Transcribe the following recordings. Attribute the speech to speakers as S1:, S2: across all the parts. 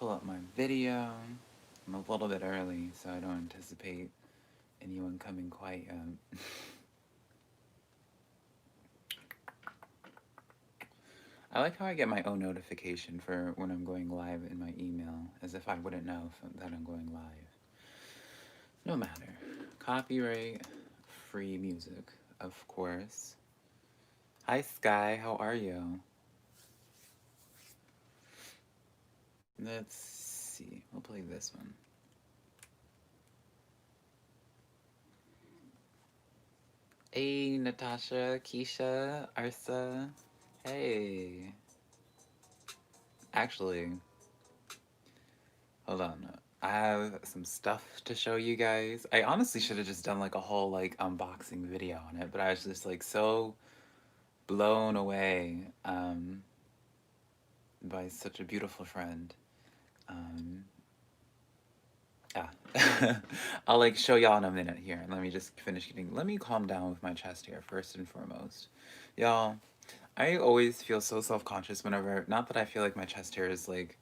S1: pull up my video. I'm a little bit early, so I don't anticipate anyone coming quite yet. I like how I get my own notification for when I'm going live in my email, as if I wouldn't know that I'm going live. No matter. Copyright free music, of course. Hi Sky, how are you? Let's see. We'll play this one. Hey, Natasha, Keisha, Arsa. Hey. Actually, hold on. I have some stuff to show you guys. I honestly should have just done like a whole like unboxing video on it, but I was just like so blown away by such a beautiful friend. Yeah. I'll like show y'all in a minute here. Let me just finish getting, let me calm down with my chest here first and foremost. Y'all, I always feel so self-conscious whenever, not that I feel like my chest hair is like,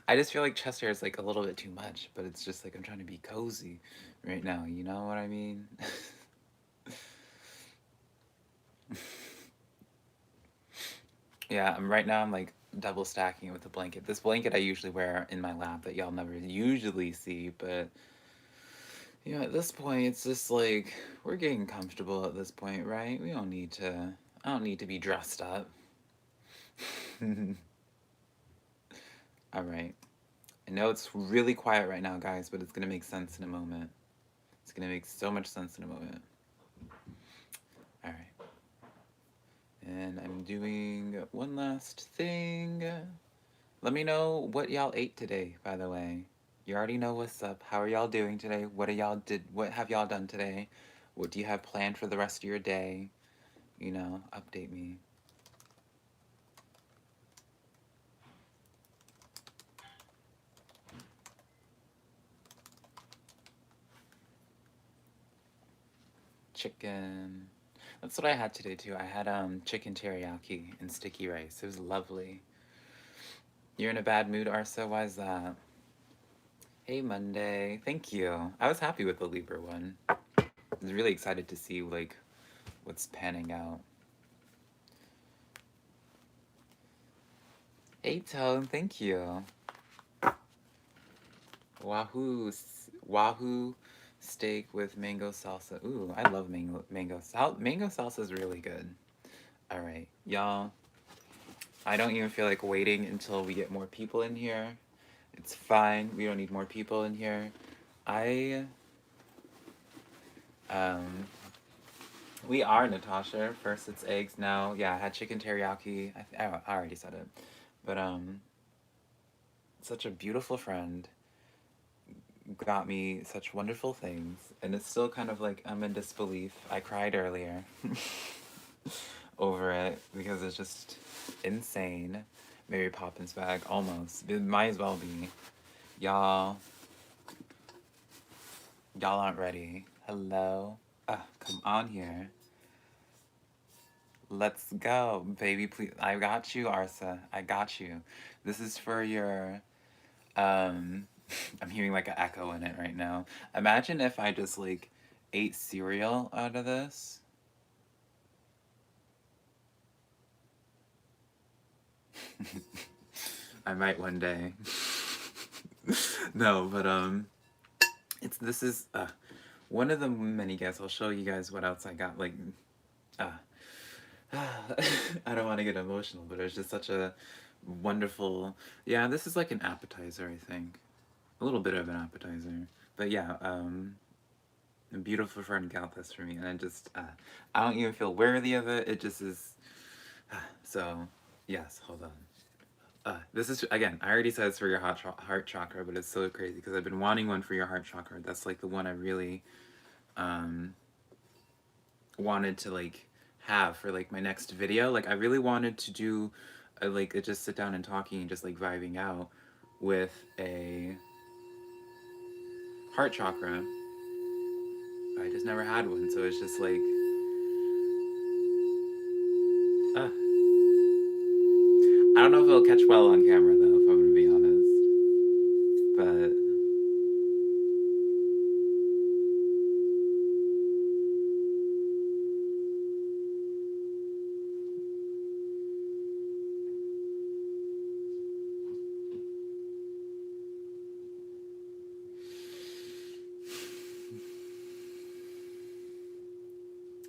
S1: I just feel like chest hair is like a little bit too much, but it's just like I'm trying to be cozy right now, you know what I mean? Yeah, right now I'm like double stacking it with a blanket. This blanket I usually wear in my lap that y'all never usually see, but you know, at this point it's just like we're getting comfortable at this point, right? We don't need to, I don't need to be dressed up. All right. I know it's really quiet right now, guys, but it's gonna make sense in a moment. It's gonna make so much sense in a moment. All right. And I'm doing one last thing. Let me know what y'all ate today, by the way. You already know what's up. How are y'all doing today? What have y'all done today? What do you have planned for the rest of your day? You know, update me. Chicken. That's what I had today too. I had chicken teriyaki and sticky rice. It was lovely. You're in a bad mood, Arsa? Why is that? Hey, Monday. Thank you. I was happy with the Libra one. I was really excited to see like what's panning out. Hey, Tone. Thank you. Wahoo steak with mango salsa. Ooh, I love mango mango salsa is really good. All right, y'all. I don't even feel like waiting until we get more people in here. It's fine. We don't need more people in here. Um we are Natasha. First it's eggs. Now, yeah, I had chicken teriyaki. I already said it. But such a beautiful friend got me such wonderful things, and it's still kind of like I'm in disbelief. I cried earlier over it because it's just insane. Mary Poppins bag, almost. It might as well be. Y'all, y'all aren't ready. Hello? Come on here. Let's go, baby, please. I got you, Arsa. I got you. This is for your, I'm hearing like an echo in it right now. Imagine if I just like ate cereal out of this. I might one day. No, but this is one of the many gifts. I'll show you guys what else I got. Like, I don't want to get emotional, but it was just such a wonderful. Yeah, this is like an appetizer, I think, a little bit of an appetizer. But yeah, a beautiful friend got this for me, and I don't even feel worthy of it. It just is. So, yes, hold on. This is, again, I already said it's for your heart chakra, but it's so crazy because I've been wanting one for your heart chakra. That's like the one I really wanted to like have for like my next video. Like I really wanted to do like just sit down and talking and just like vibing out with a heart chakra. I just never had one, so it's just like I don't know if it'll catch well on camera though, if I'm gonna be honest.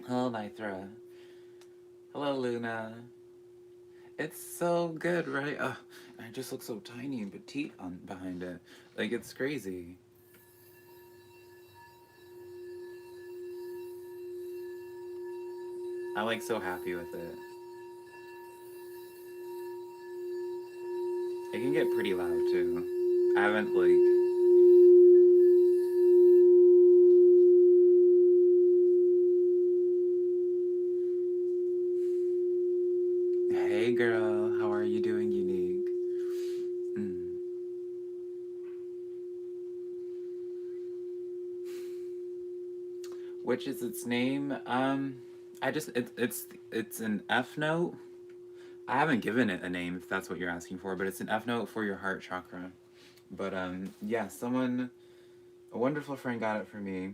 S1: Hello, Nithra. Hello, Luna. It's so good, right? I just look so tiny and petite on behind it. Like, it's crazy. I'm like so happy with it. It can get pretty loud too. I haven't like. Hey girl, how are you doing, Unique? Mm. Which is its name? It's an F note. I haven't given it a name if that's what you're asking for, but it's an F note for your heart chakra. But yeah, a wonderful friend got it for me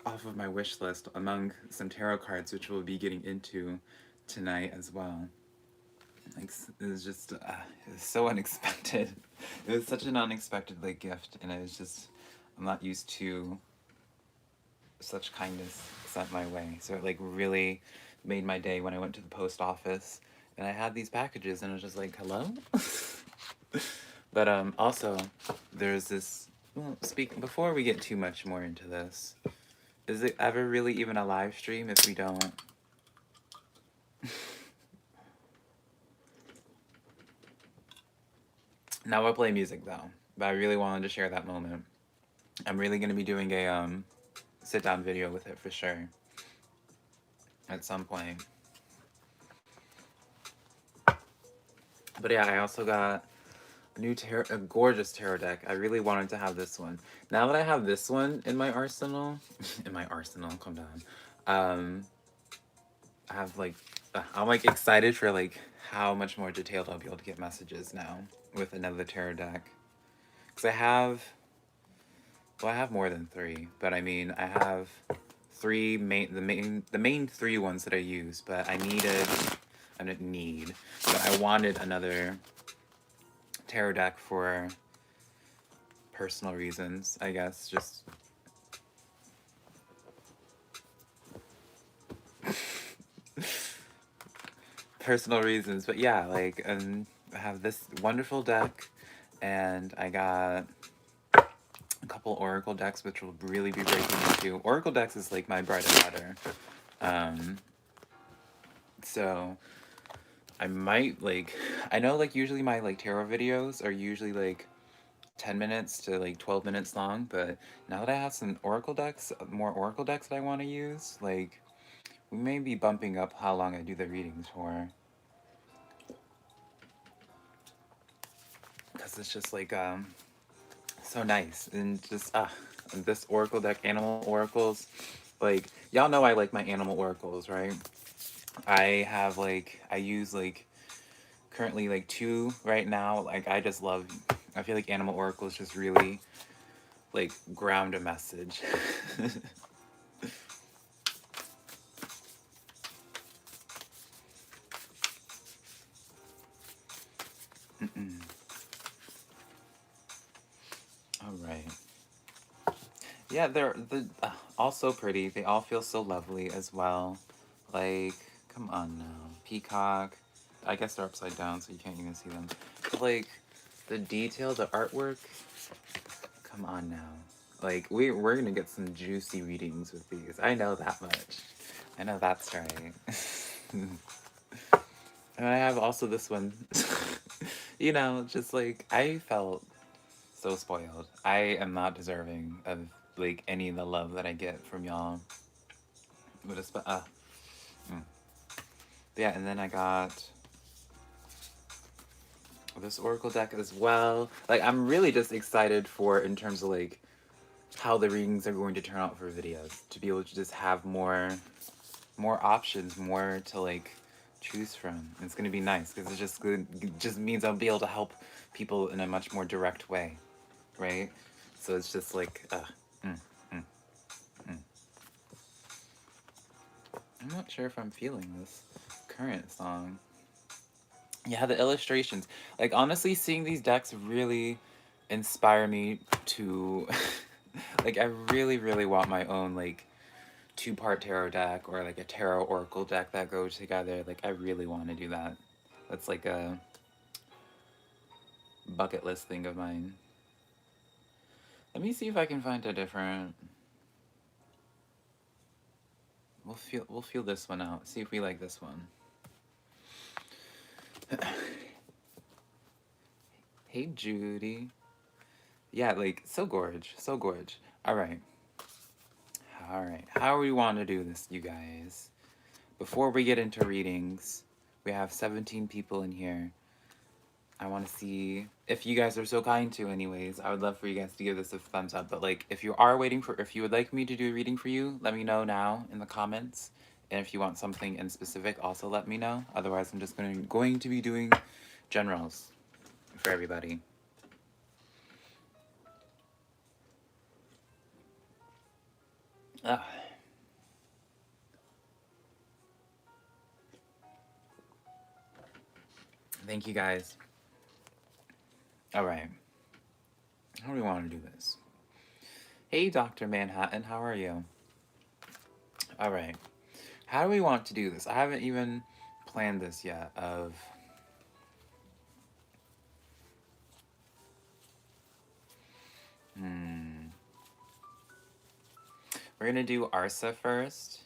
S1: off of my wish list among some tarot cards, which we'll be getting into tonight as well. Like, it was just it was so unexpected. It was such an unexpected like gift, and I'm not used to such kindness sent my way. So it like really made my day when I went to the post office and I had these packages and I was just like, hello. But also there's this. Well, before we get too much more into this, is it ever really even a live stream if we don't? Now I'll play music though, but I really wanted to share that moment. I'm really gonna be doing a sit down video with it for sure at some point. But yeah, I also got a gorgeous tarot deck. I really wanted to have this one. Now that I have this one in my arsenal, calm down. I have like, I'm like excited for like how much more detailed I'll be able to get messages now with another tarot deck. Cause I have more than three, but I mean, I have the main three ones that I use, but I didn't need, but I wanted another tarot deck for personal reasons, I guess, just personal reasons. But yeah, like, I have this wonderful deck, and I got a couple oracle decks, which will really be breaking into. Oracle decks is like my bread and butter. So I might like, I know like usually my like tarot videos are usually like 10 minutes to like 12 minutes long, but now that I have some more oracle decks that I want to use, like, we may be bumping up how long I do the readings for. Because it's just like, so nice. And just, this oracle deck, animal oracles, like, y'all know I like my animal oracles, right? I use like, currently like two right now. Like, I feel like animal oracles just really like ground a message. All right. Yeah, they're all so pretty. They all feel so lovely as well. Like, come on now. Peacock. I guess they're upside down, so you can't even see them. But, like, the detail, the artwork. Come on now. Like, we're gonna get some juicy readings with these. I know that much. I know that's right. And I have also this one. You know, just like, I felt so spoiled. I am not deserving of like any of the love that I get from y'all. But it's yeah, and then I got this oracle deck as well. Like, I'm really just excited for, in terms of like how the readings are going to turn out for videos, to be able to just have more options, more to like choose from. It's gonna be nice because it's just good. It just means I'll be able to help people in a much more direct way, right? So it's just like, mm, mm, mm. I'm not sure if I'm feeling this current song. Yeah, the illustrations. Like, honestly, seeing these decks really inspire me to, like, I really, really want my own, like, two-part tarot deck or like a tarot oracle deck that go together. Like, I really want to do that. That's like a bucket list thing of mine. Let me see if I can find a different... We'll feel this one out. See if we like this one. Hey, Judy. Yeah, like, so gorge. So gorge. Alright. Alright. How we want to do this, you guys? Before we get into readings, we have 17 people in here. I want to see if you guys are so kind to, anyways. I would love for you guys to give this a thumbs up. But, like, if you are waiting for... If you would like me to do a reading for you, let me know now in the comments. And if you want something in specific, also let me know. Otherwise, I'm just going to be doing generals for everybody. Ugh. Thank you, guys. All right. How do we want to do this? Hey, Dr. Manhattan, how are you? All right. How do we want to do this? I haven't even planned this yet of... We're going to do Arsa first.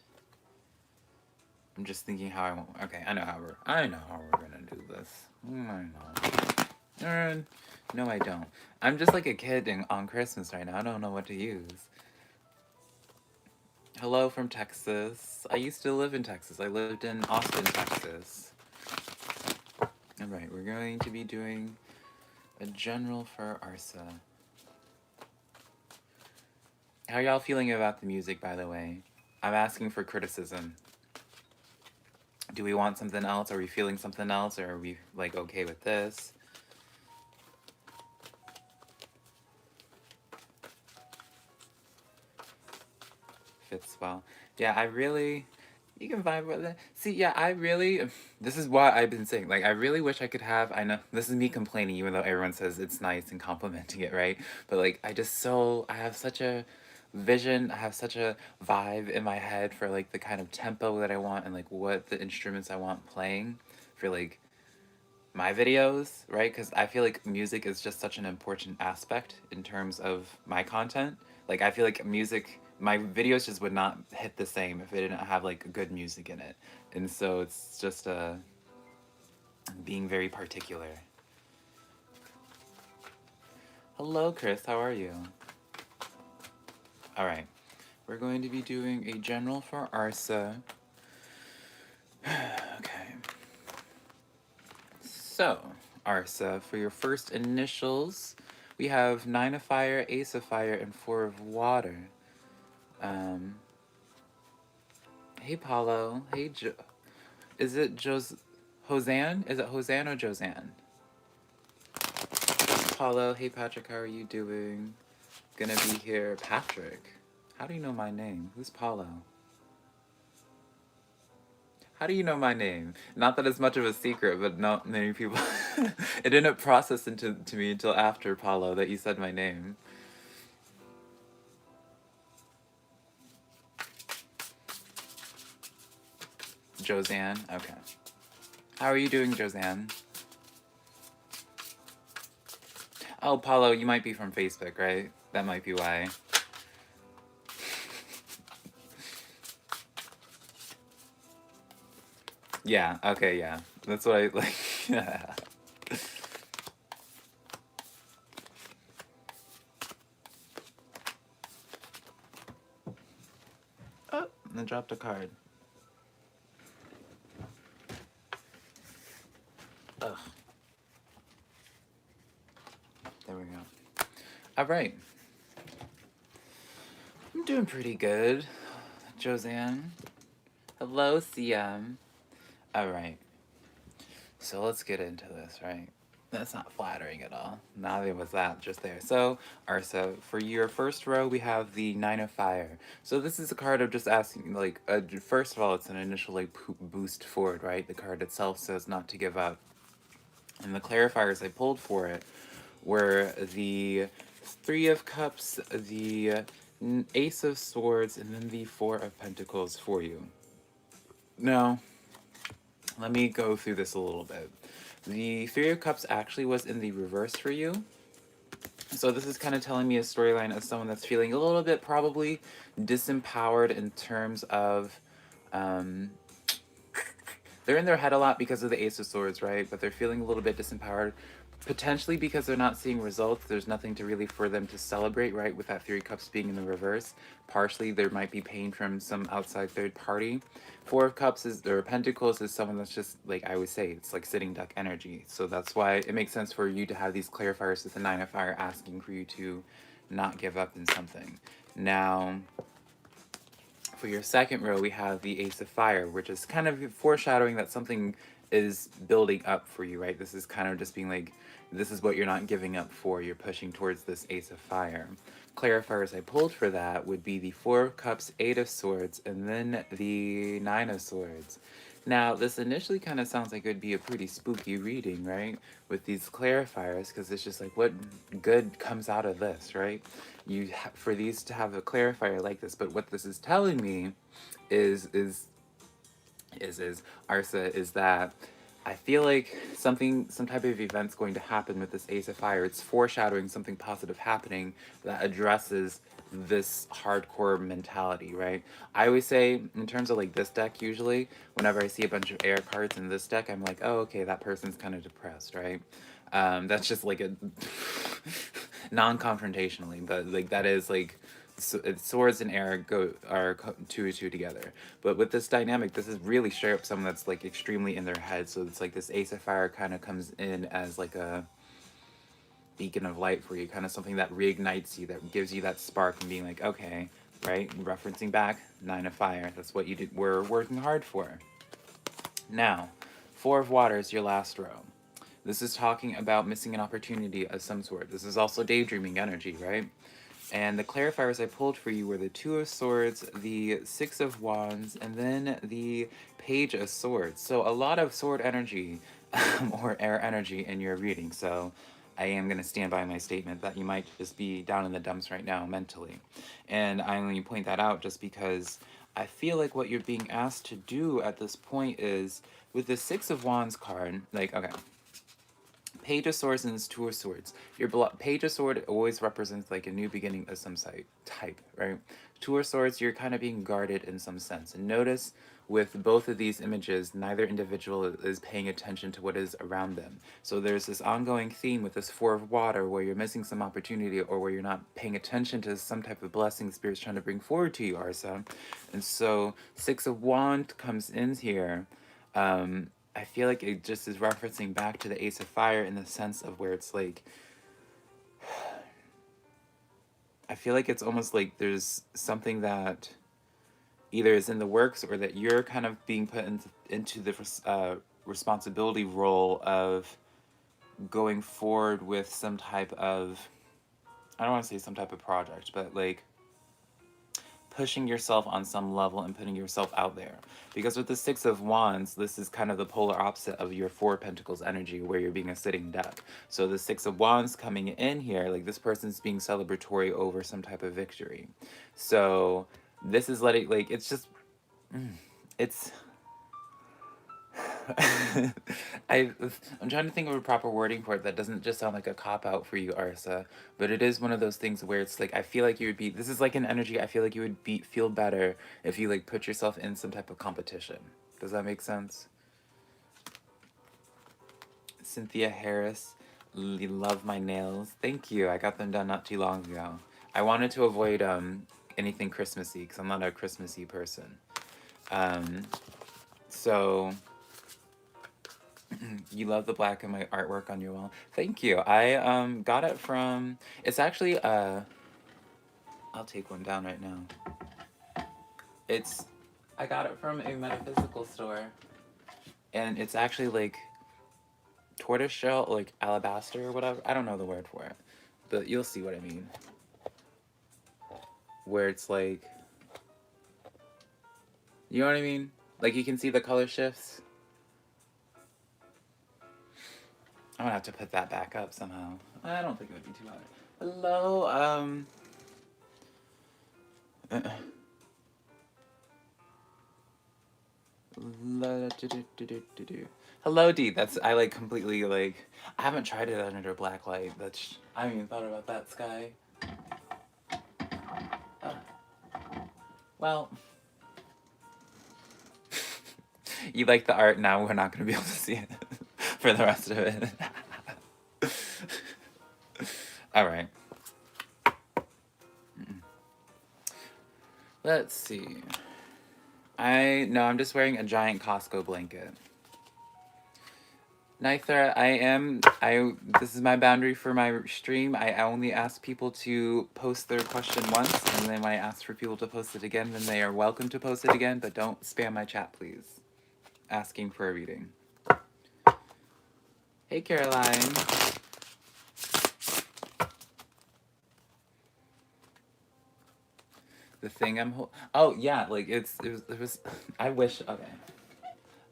S1: I'm just thinking how I want... Okay, I know how we're going to do this. I know. No, I don't. I'm just like a kid on Christmas right now. I don't know what to use. Hello from Texas. I used to live in Texas. I lived in Austin, Texas. Alright, we're going to be doing a general for Arsa. How y'all feeling about the music, by the way? I'm asking for criticism. Do we want something else? Are we feeling something else? Or are we, like, okay with this? Fits well. Yeah, I really... You can vibe with it. See, yeah, I really... This is what I've been saying. Like, I really wish I could have... I know, this is me complaining, even though everyone says it's nice and complimenting it, right? But, like, I have such a vision, I have such a vibe in my head for, like, the kind of tempo that I want and, like, what the instruments I want playing for, like, my videos, right? Because I feel like music is just such an important aspect in terms of my content. Like, I feel like music... My videos just would not hit the same if it didn't have, like, good music in it. And so it's just, being very particular. Hello, Chris. How are you? Alright. We're going to be doing a general for Arsa. Okay. So, Arsa, for your first initials, we have 9 of fire, Ace of fire, and 4 of water. Hey, Paulo. Hey, is it Hosanne? Is it Hosanne or Josanne? Paulo. Hey, Patrick. How are you doing? Gonna be here. Patrick. How do you know my name? Who's Paulo? How do you know my name? Not that it's much of a secret, but not many people... It didn't process to me until after, Paulo, that you said my name. Josanne? Okay. How are you doing, Josanne? Oh, Paulo, you might be from Facebook, right? That might be why. Yeah, okay, yeah. That's what I, like, yeah. Oh, I dropped a card. Ugh. There we go. Alright. I'm doing pretty good, Josanne. Hello, CM. Alright. So let's get into this, right? That's not flattering at all. Neither was that just there. So, Arsa, for your first row, we have the 9 of fire. So this is a card of just asking, like, first of all, it's an initial, like, boost forward, right? The card itself says not to give up. And the clarifiers I pulled for it were the 3 of cups, the Ace of Swords, and then the Four of Pentacles for you. Now, let me go through this a little bit. The Three of Cups actually was in the reverse for you. So this is kind of telling me a storyline of someone that's feeling a little bit probably disempowered in terms of, they're in their head a lot because of the Ace of Swords, right? But they're feeling a little bit disempowered, potentially because they're not seeing results. There's nothing to really for them to celebrate, right? With that Three of Cups being in the reverse. Partially, there might be pain from some outside third party. Four of Cups is, or Pentacles is someone that's just, like I would say, it's like sitting duck energy. So that's why it makes sense for you to have these clarifiers with the Nine of Fire asking for you to not give up in something. Now, for your second row, we have the Ace of Fire, which is kind of foreshadowing that something is building up for you, right? This is kind of just being like, this is what you're not giving up for. You're pushing towards this Ace of Fire. Clarifiers I pulled for that would be the Four of Cups, Eight of Swords, and then the Nine of Swords. Now, this initially kind of sounds like it would be a pretty spooky reading, right? With these clarifiers, because it's just like, what good comes out of this, right? For these to have a clarifier like this, but what this is telling me is Arsa, is that I feel like some type of event's going to happen with this Ace of Fire. It's foreshadowing something positive happening that addresses this hardcore mentality, right? I always say, in terms of like this deck, usually, whenever I see a bunch of air cards in this deck, I'm like, oh, okay, that person's kind of depressed, right? That's just like a non-confrontationally, but like that is like swords and air are two together. But with this dynamic, this is really straight up someone that's like extremely in their head. So it's like this Ace of Fire kind of comes in as like a beacon of light for you, kind of something that reignites you, that gives you that spark and being like, okay, right? Referencing back, Nine of Fire. That's what you were working hard for. Now, Four of Water is your last row. This is talking about missing an opportunity of some sort. This is also daydreaming energy, right? And the clarifiers I pulled for you were the Two of Swords, the Six of Wands, and then the Page of Swords. So a lot of sword energy or air energy in your reading. So I am going to stand by my statement that you might just be down in the dumps right now mentally. And I only point that out just because I feel like what you're being asked to do at this point is, with the Six of Wands card, like, okay, Page of Swords and Two of Swords. Your Page of Sword always represents like a new beginning of some type, right? Two of Swords, you're kind of being guarded in some sense. And notice with both of these images, neither individual is paying attention to what is around them. So there's this ongoing theme with this Four of Water where you're missing some opportunity, or where you're not paying attention to some type of blessing Spirit's trying to bring forward to you, Arsa. And so Six of Wands comes in here. I feel like it just is referencing back to the Ace of Fire in the sense of where it's like, I feel like it's almost like there's something that either is in the works, or that you're kind of being put into the responsibility role of going forward with some type of, I don't want to say some type of project, but like pushing yourself on some level and putting yourself out there. Because with the Six of Wands, this is kind of the polar opposite of your Four of Pentacles energy, where you're being a sitting duck. So the Six of Wands coming in here, like this person's being celebratory over some type of victory. So this is letting, like, it's just, it's... I'm trying to think of a proper wording for it that doesn't just sound like a cop-out for you, Arsa. But it is one of those things where it's like, I feel like you would be... This is like an energy, I feel like you would feel better if you like put yourself in some type of competition. Does that make sense? Cynthia Harris, you love my nails. Thank you. I got them done not too long ago. I wanted to avoid anything Christmassy because I'm not a Christmassy person. So... You love the black in my artwork on your wall. Thank you. I got it from... It's actually... I'll take one down right now. I got it from a metaphysical store. And it's actually like tortoiseshell, like alabaster or whatever. I don't know the word for it. But you'll see what I mean. Where it's like... You know what I mean? Like you can see the color shifts. I'm gonna have to put that back up somehow. I don't think it would be too hard. Hello, Hello, D. That's I like completely like. I haven't tried it under black light. That's I haven't even thought about that sky. Well, you like the art now. We're not gonna be able to see it for the rest of it. All right. Let's see. I'm just wearing a giant Costco blanket. Neither this is my boundary for my stream. I only ask people to post their question once, and then when I ask for people to post it again, then they are welcome to post it again, but don't spam my chat, please. Asking for a reading. Hey, Caroline. The thing oh, yeah, like, it was, I wish, okay.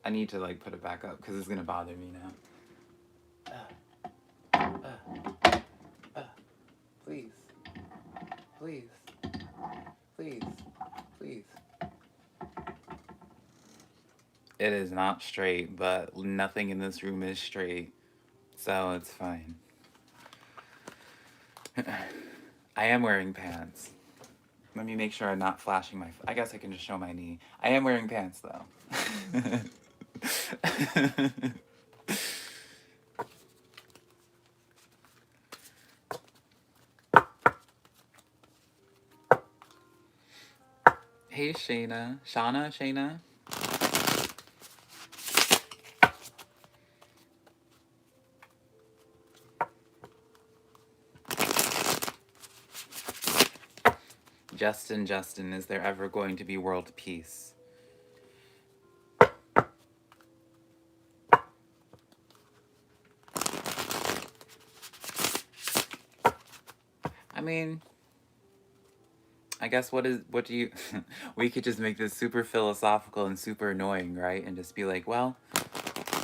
S1: I need to, like, put it back up, because it's gonna bother me now. Please. Please. Please. Please. It is not straight, but nothing in this room is straight, so it's fine. I am wearing pants. Let me make sure I'm not flashing my... I guess I can just show my knee. I am wearing pants, though. Hey, Shayna. Shayna? Justin, is there ever going to be world peace? I mean, I guess what do you... we could just make this super philosophical and super annoying, right? And just be like, well,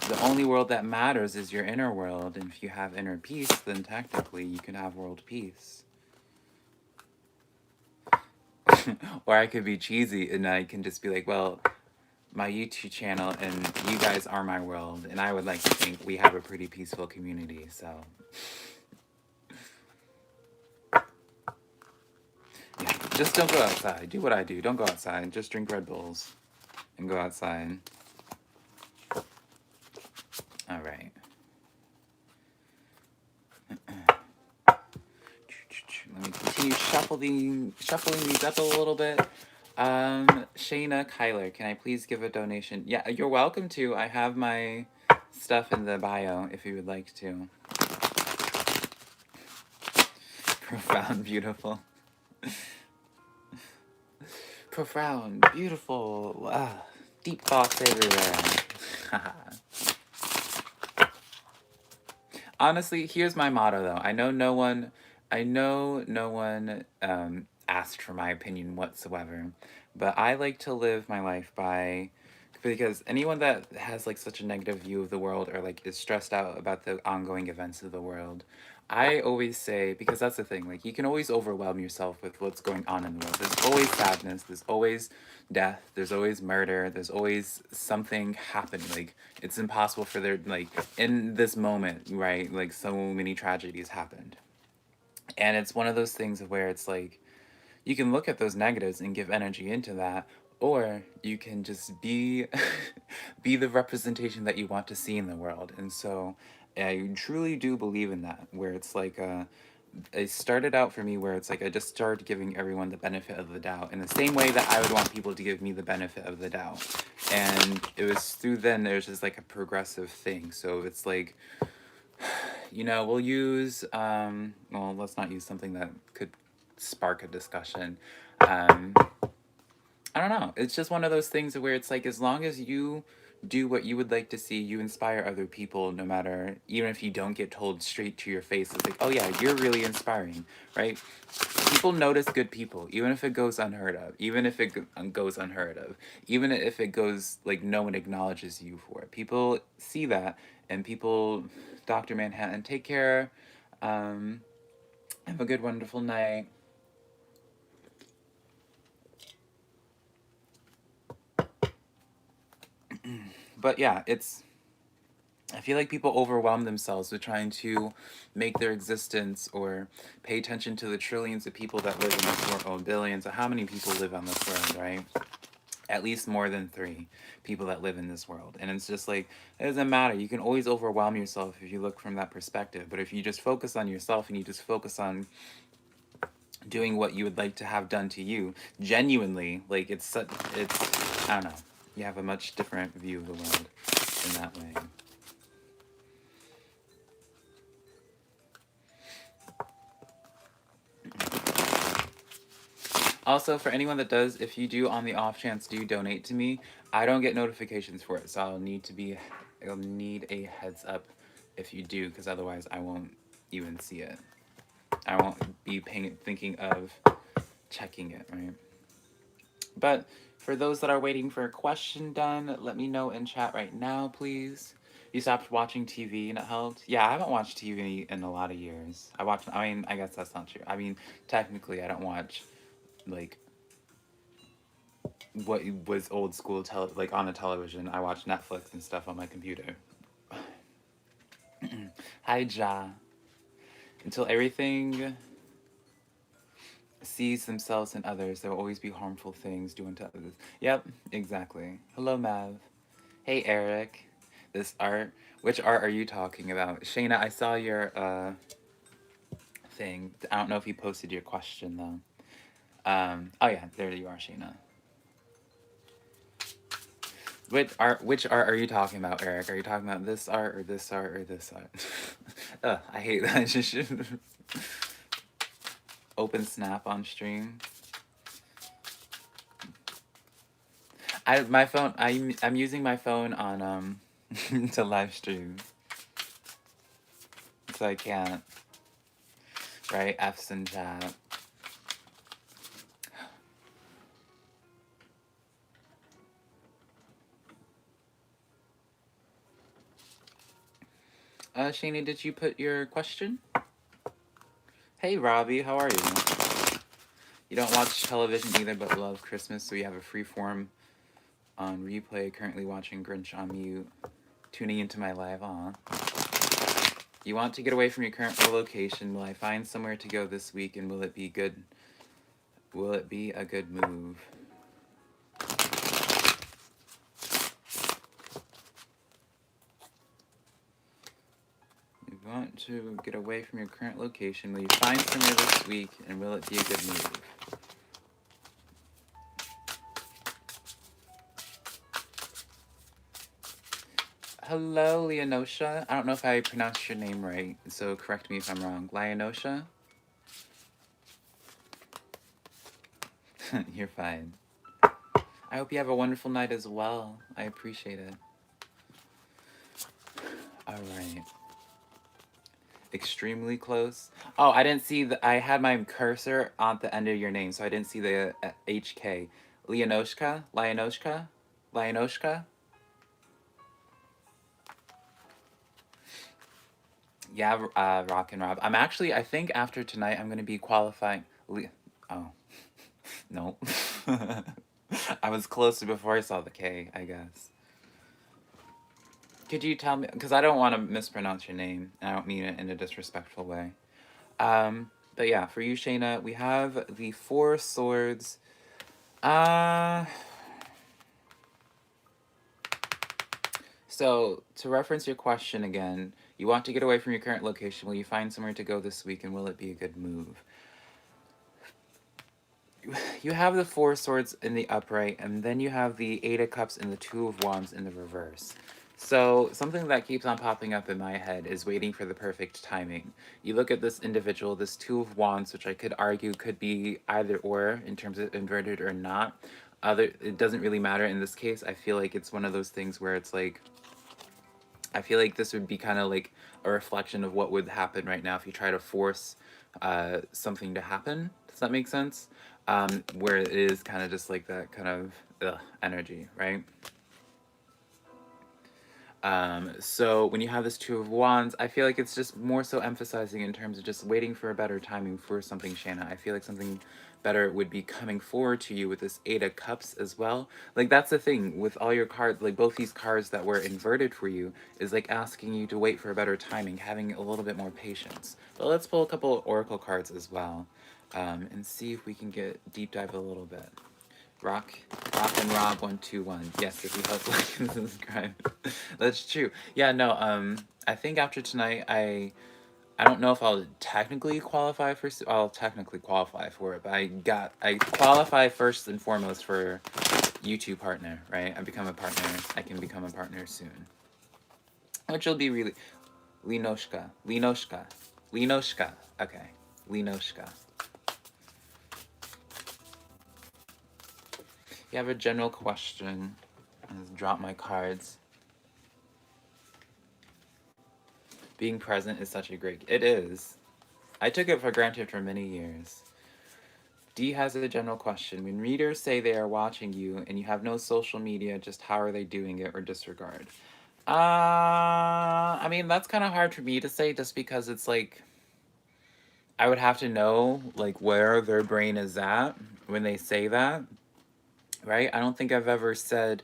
S1: the only world that matters is your inner world, and if you have inner peace, then technically you can have world peace. Or I could be cheesy and I can just be like, well, my YouTube channel and you guys are my world, and I would like to think we have a pretty peaceful community, so... yeah, just don't go outside. Do what I do. Don't go outside. Just drink Red Bulls and go outside. All right. Let me continue shuffling these up a little bit. Shayna Kyler, can I please give a donation? Yeah, you're welcome to. I have my stuff in the bio if you would like to. Profound, beautiful. Profound, beautiful. Deep thoughts everywhere. Honestly, here's my motto, though. I know no one asked for my opinion whatsoever, but I like to live my life by... because anyone that has, like, such a negative view of the world or, like, is stressed out about the ongoing events of the world, I always say... because that's the thing, like, you can always overwhelm yourself with what's going on in the world. There's always sadness, there's always death, there's always murder, there's always something happening. Like, it's impossible for there... like, in this moment, right, like, so many tragedies happened. And it's one of those things where it's like, you can look at those negatives and give energy into that, or you can just be be the representation that you want to see in the world. And so I truly do believe in that, where it's like it started out for me where it's like I just started giving everyone the benefit of the doubt in the same way that I would want people to give me the benefit of the doubt. And it was through then there's just like a progressive thing. So it's like, you know, we'll use well, let's not use something that could spark a discussion. I don't know. It's just one of those things where it's like, as long as you do what you would like to see, you inspire other people, no matter, even if you don't get told straight to your face, it's like, oh yeah, you're really inspiring, right? People notice good people, even if it goes unheard of, even if it goes unheard of, even if it goes, like, no one acknowledges you for it. People see that, and people, Dr. Manhattan, take care, have a good, wonderful night. But yeah, I feel like people overwhelm themselves with trying to make their existence or pay attention to the trillions of people that live in this world, or billions, or how many people live on this world, right? At least more than 3 people that live in this world. And it's just like, it doesn't matter. You can always overwhelm yourself if you look from that perspective. But if you just focus on yourself and you just focus on doing what you would like to have done to you, genuinely, like it's, I don't know. You have a much different view of the world in that way. Also, for anyone that does, if you do on the off chance do donate to me, I don't get notifications for it, so I'll need a heads up if you do, because otherwise I won't even see it. I won't be thinking of checking it, right? But for those that are waiting for a question done, let me know in chat right now, please. You stopped watching TV and it helped? Yeah, I haven't watched TV in a lot of years. I guess that's not true. I mean, technically I don't watch, like, what was old school like on a television. I watch Netflix and stuff on my computer. Hi, Ja. Until everything sees themselves in others, there will always be harmful things doing to others. Yep, exactly. Hello, Mav. Hey, Eric. This art. Which art are you talking about? Shayna, I saw your thing. I don't know if you posted your question, though. Oh yeah, there you are, Shayna. Which art are you talking about, Eric? Are you talking about this art or this art or this art? Ugh, I hate that. I just should open Snap on stream. I'm using my phone on to live stream. So I can't. Right? F's in chat. Shani, did you put your question? Hey, Robbie, how are you? You don't watch television either, but love Christmas, so you have a free form on replay. Currently watching Grinch on mute. Tuning into my live on. You want to get away from your current location. Will I find somewhere to go this week, and will it be good? Will it be a good move? You want to get away from your current location. Will you find somewhere this week, and will it be a good move? Hello, Leonosha. I don't know if I pronounced your name right, so correct me if I'm wrong. Leonosha? You're fine. I hope you have a wonderful night as well. I appreciate it. Alright. Extremely close. Oh, I didn't see I had my cursor on the end of your name, so I didn't see the HK. Leonoshka? Leonoshka? Leonoshka? Yeah, Rock and Rob. I think after tonight I'm going to be qualifying. Oh. No. I was closer before I saw the K, I guess. Could you tell me, because I don't want to mispronounce your name, and I don't mean it in a disrespectful way. But yeah, for you, Shayna, we have the 4 swords. So, to reference your question again, you want to get away from your current location. Will you find somewhere to go this week, and will it be a good move? You have the 4 swords in the upright, and then you have the 8 of cups and the 2 of wands in the reverse. So something that keeps on popping up in my head is waiting for the perfect timing. You look at this individual, this 2 of wands, which I could argue could be either or in terms of inverted or not. It doesn't really matter in this case. I feel like it's one of those things where it's like, I feel like this would be kind of like a reflection of what would happen right now if you try to force something to happen. Does that make sense? Where it is kind of just like that kind of energy, right? So when you have this 2 of wands, I feel like it's just more so emphasizing in terms of just waiting for a better timing for something, Shanna. I feel like something better it would be coming forward to you with this Eight of Cups as well. Like, that's the thing with all your cards, like both these cards that were inverted for you is like asking you to wait for a better timing, having a little bit more patience. But let's pull a couple of oracle cards as well, and see if we can get deep dive a little bit. Rock and Rob 121. Yes, if you help like and subscribe. That's true. Yeah, no, I think after tonight I don't know if I'll technically qualify for I'll technically qualify for it, but I qualify first and foremost for YouTube partner, right? I become a partner. I can become a partner soon. Which will be really Linoshka. Okay. Linoshka. You have a general question. I'll just drop my cards. Being present is such a great... It is. I took it for granted for many years. D has a general question. When readers say they are watching you and you have no social media, just how are they doing it or disregard? I mean, that's kind of hard for me to say just because it's like... I would have to know, like, where their brain is at when they say that. Right? I don't think I've ever said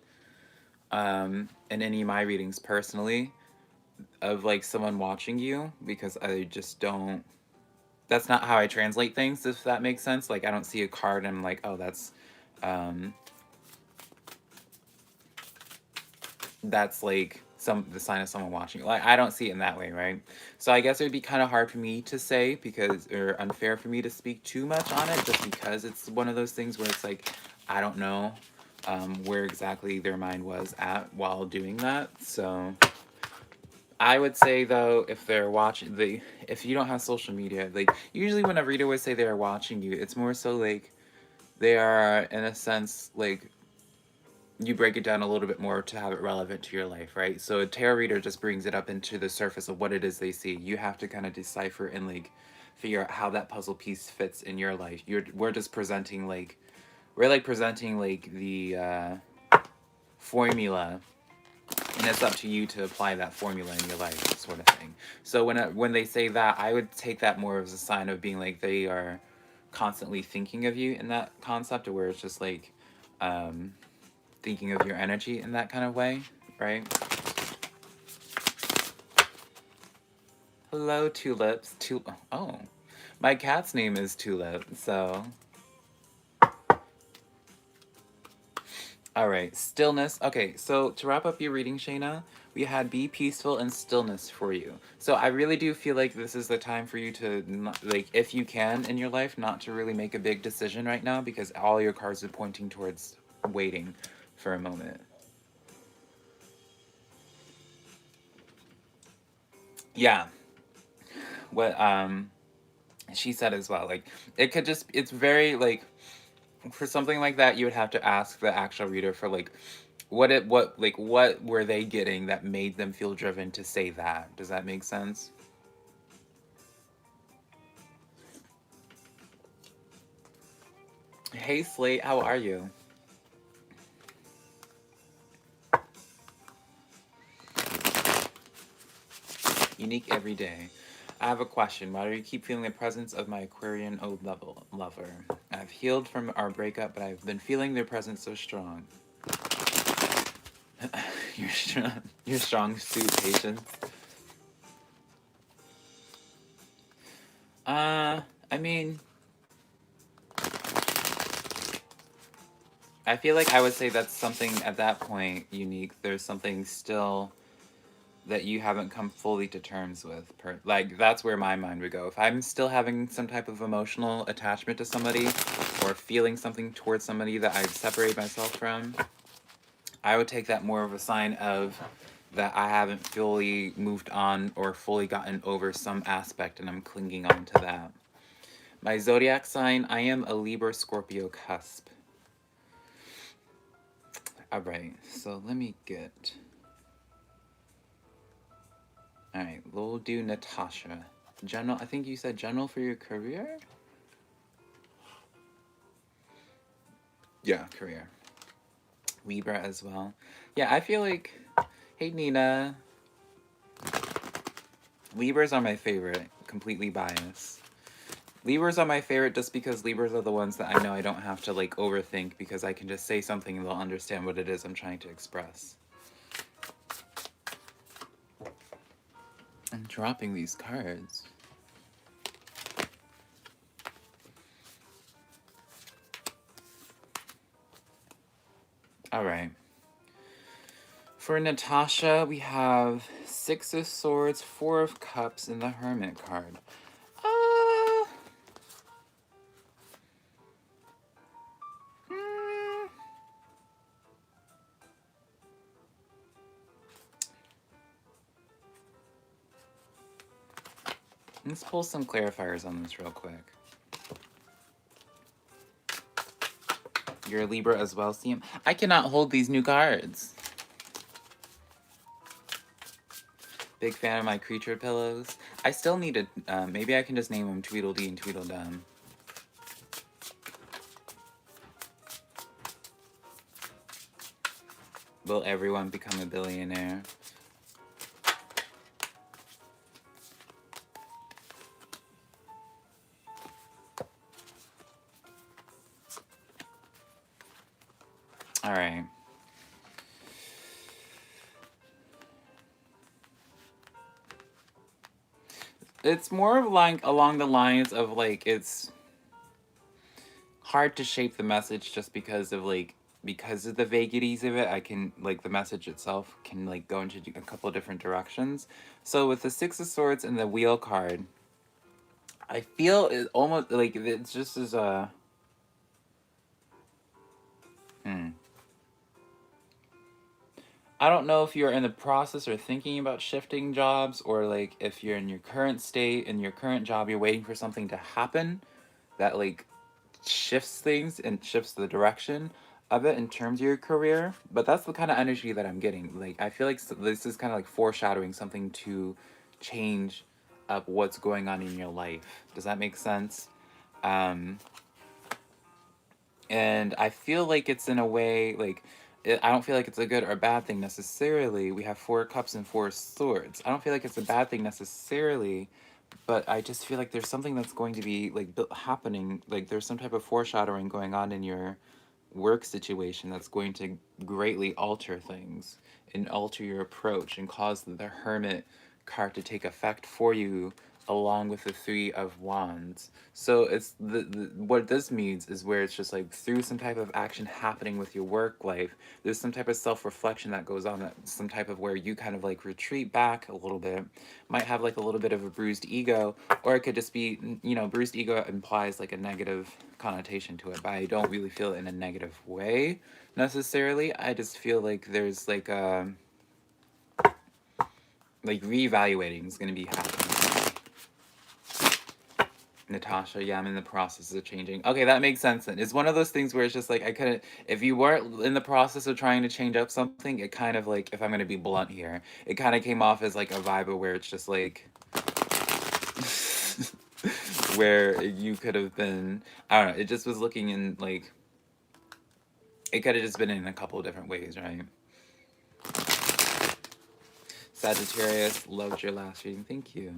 S1: in any of my readings personally of like someone watching you, because I just don't, that's not how I translate things, if that makes sense. Like, I don't see a card and I'm like, oh, that's like the sign of someone watching you. Like, I don't see it in that way, right? So I guess it would be kind of hard for me to say, because, or unfair for me to speak too much on it, just because it's one of those things where it's like, I don't know where exactly their mind was at while doing that. So I would say, though, if they're watching, if you don't have social media, like, usually when a reader would say they're watching you, it's more so like they are, in a sense, like, you break it down a little bit more to have it relevant to your life, right? So a tarot reader just brings it up into the surface of what it is they see. You have to kind of decipher and, like, figure out how that puzzle piece fits in your life. We're just presenting, like, the formula, and it's up to you to apply that formula in your life, sort of thing. So when they say that, I would take that more as a sign of being like they are constantly thinking of you in that concept, where it's just like thinking of your energy in that kind of way, right? Hello, Tulips. Oh, my cat's name is Tulip, so... Alright, stillness. Okay, so to wrap up your reading, Shayna, we had be peaceful and stillness for you. So I really do feel like this is the time for you to, not, like, if you can in your life, not to really make a big decision right now, because all your cards are pointing towards waiting for a moment. Yeah. What she said as well, like, it could just, it's very, like, for something like that, you would have to ask the actual reader for, like, what were they getting that made them feel driven to say that? Does that make sense? Hey, Slate, how are you? Unique every day. I have a question. Why do you keep feeling the presence of my Aquarian old lover? I've healed from our breakup, but I've been feeling their presence so strong. Your strong suit patience. I mean, I feel like I would say that's something at that point unique. There's something still that you haven't come fully to terms with. Like, that's where my mind would go. If I'm still having some type of emotional attachment to somebody, or feeling something towards somebody that I've separated myself from, I would take that more of a sign of that I haven't fully moved on or fully gotten over some aspect, and I'm clinging on to that. My zodiac sign, I am a Libra Scorpio cusp. Alright, so let me get... Alright, we'll do Natasha. General, I think you said general for your career? Yeah, career. Libra as well. Yeah, I feel like... Hey, Nina. Libras are my favorite. Completely biased. Libras are my favorite just because Libras are the ones that I know I don't have to like overthink, because I can just say something and they'll understand what it is I'm trying to express. I'm dropping these cards. All right. For Natasha, we have 6 of Swords, 4 of Cups, and the Hermit card. Let's pull some clarifiers on this real quick. You're a Libra as well, Sim? I cannot hold these new cards. Big fan of my creature pillows. I still need to, maybe I can just name them Tweedledee and Tweedledum. Will everyone become a billionaire? All right. It's more of like along the lines of like it's hard to shape the message just because of like because of the vagaries of it. I can like the message itself can like go into a couple different directions. So with the 6 of Swords and the Wheel card, I feel it almost like it's just as a I don't know if you're in the process or thinking about shifting jobs, or like if you're in your current state, in your current job, you're waiting for something to happen that like shifts things and shifts the direction of it in terms of your career. But that's the kind of energy that I'm getting. Like I feel like this is kind of like foreshadowing something to change up what's going on in your life. Does that make sense? And I feel like it's in a way like I don't feel like it's a good or bad thing necessarily. We have 4 cups and 4 swords. I don't feel like it's a bad thing necessarily, but I just feel like there's something that's going to be like happening. Like there's some type of foreshadowing going on in your work situation that's going to greatly alter things and alter your approach and cause the Hermit card to take effect for you along with the 3 of Wands. So it's the what this means is where it's just like through some type of action happening with your work life, there's some type of self-reflection that goes on, that some type of where you kind of like retreat back a little bit, might have like a little bit of a bruised ego, or it could just be, you know, bruised ego implies like a negative connotation to it, but I don't really feel it in a negative way necessarily. I just feel like there's like reevaluating is going to be happening. Natasha, yeah, I'm in the process of changing. Okay, that makes sense then. It's one of those things where it's just like I couldn't, if you weren't in the process of trying to change up something, it kind of like, if I'm going to be blunt here, it kind of came off as like a vibe of where it's just like where you could have been, I don't know, it just was looking in like, it could have just been in a couple of different ways, right? Sagittarius, loved your last reading. Thank you.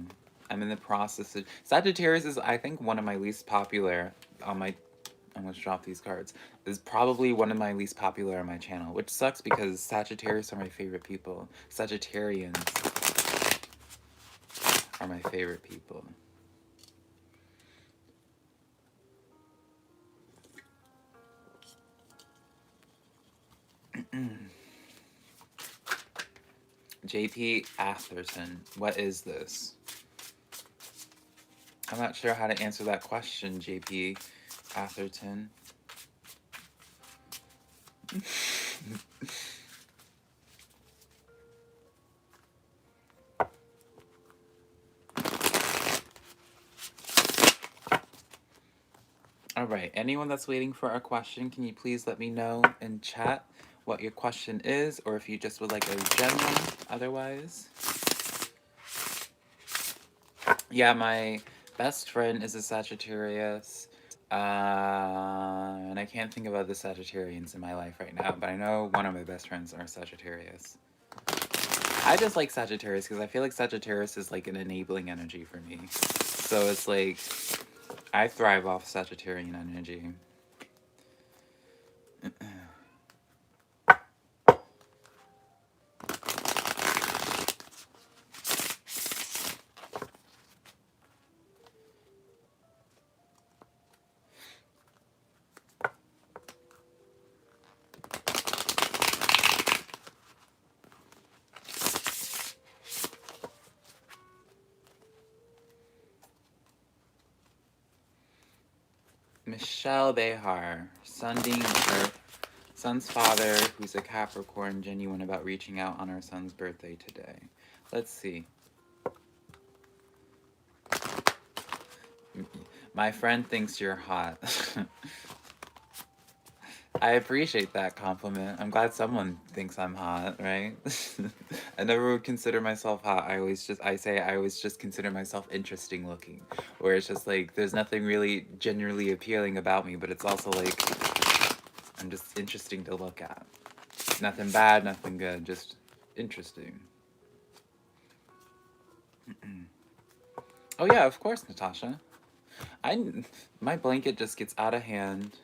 S1: I'm in the process of... Sagittarius is, I think, one of my least popular on my... I'm going to drop these cards. Is probably one of my least popular on my channel, which sucks because Sagittarius are my favorite people. Sagittarians are my favorite people. JP Atherton, what is this? I'm not sure how to answer that question, JP Atherton. All right, anyone that's waiting for a question, can you please let me know in chat what your question is, or if you just would like a general otherwise. Yeah, my best friend is a Sagittarius, and I can't think of other Sagittarians in my life right now, but I know one of my best friends are Sagittarius. I just like Sagittarius because I feel like Sagittarius is like an enabling energy for me. So it's like, I thrive off Sagittarian energy. Michelle Behar, Sun being Earth, Sun's father, who's a Capricorn, genuine about reaching out on our son's birthday today. Let's see. My friend thinks you're hot. I appreciate that compliment. I'm glad someone thinks I'm hot, right? I never would consider myself hot. I always just consider myself interesting looking. Where it's just like, there's nothing really genuinely appealing about me, but it's also like, I'm just interesting to look at. Nothing bad, nothing good, just interesting. Oh yeah, of course, Natasha. My blanket just gets out of hand.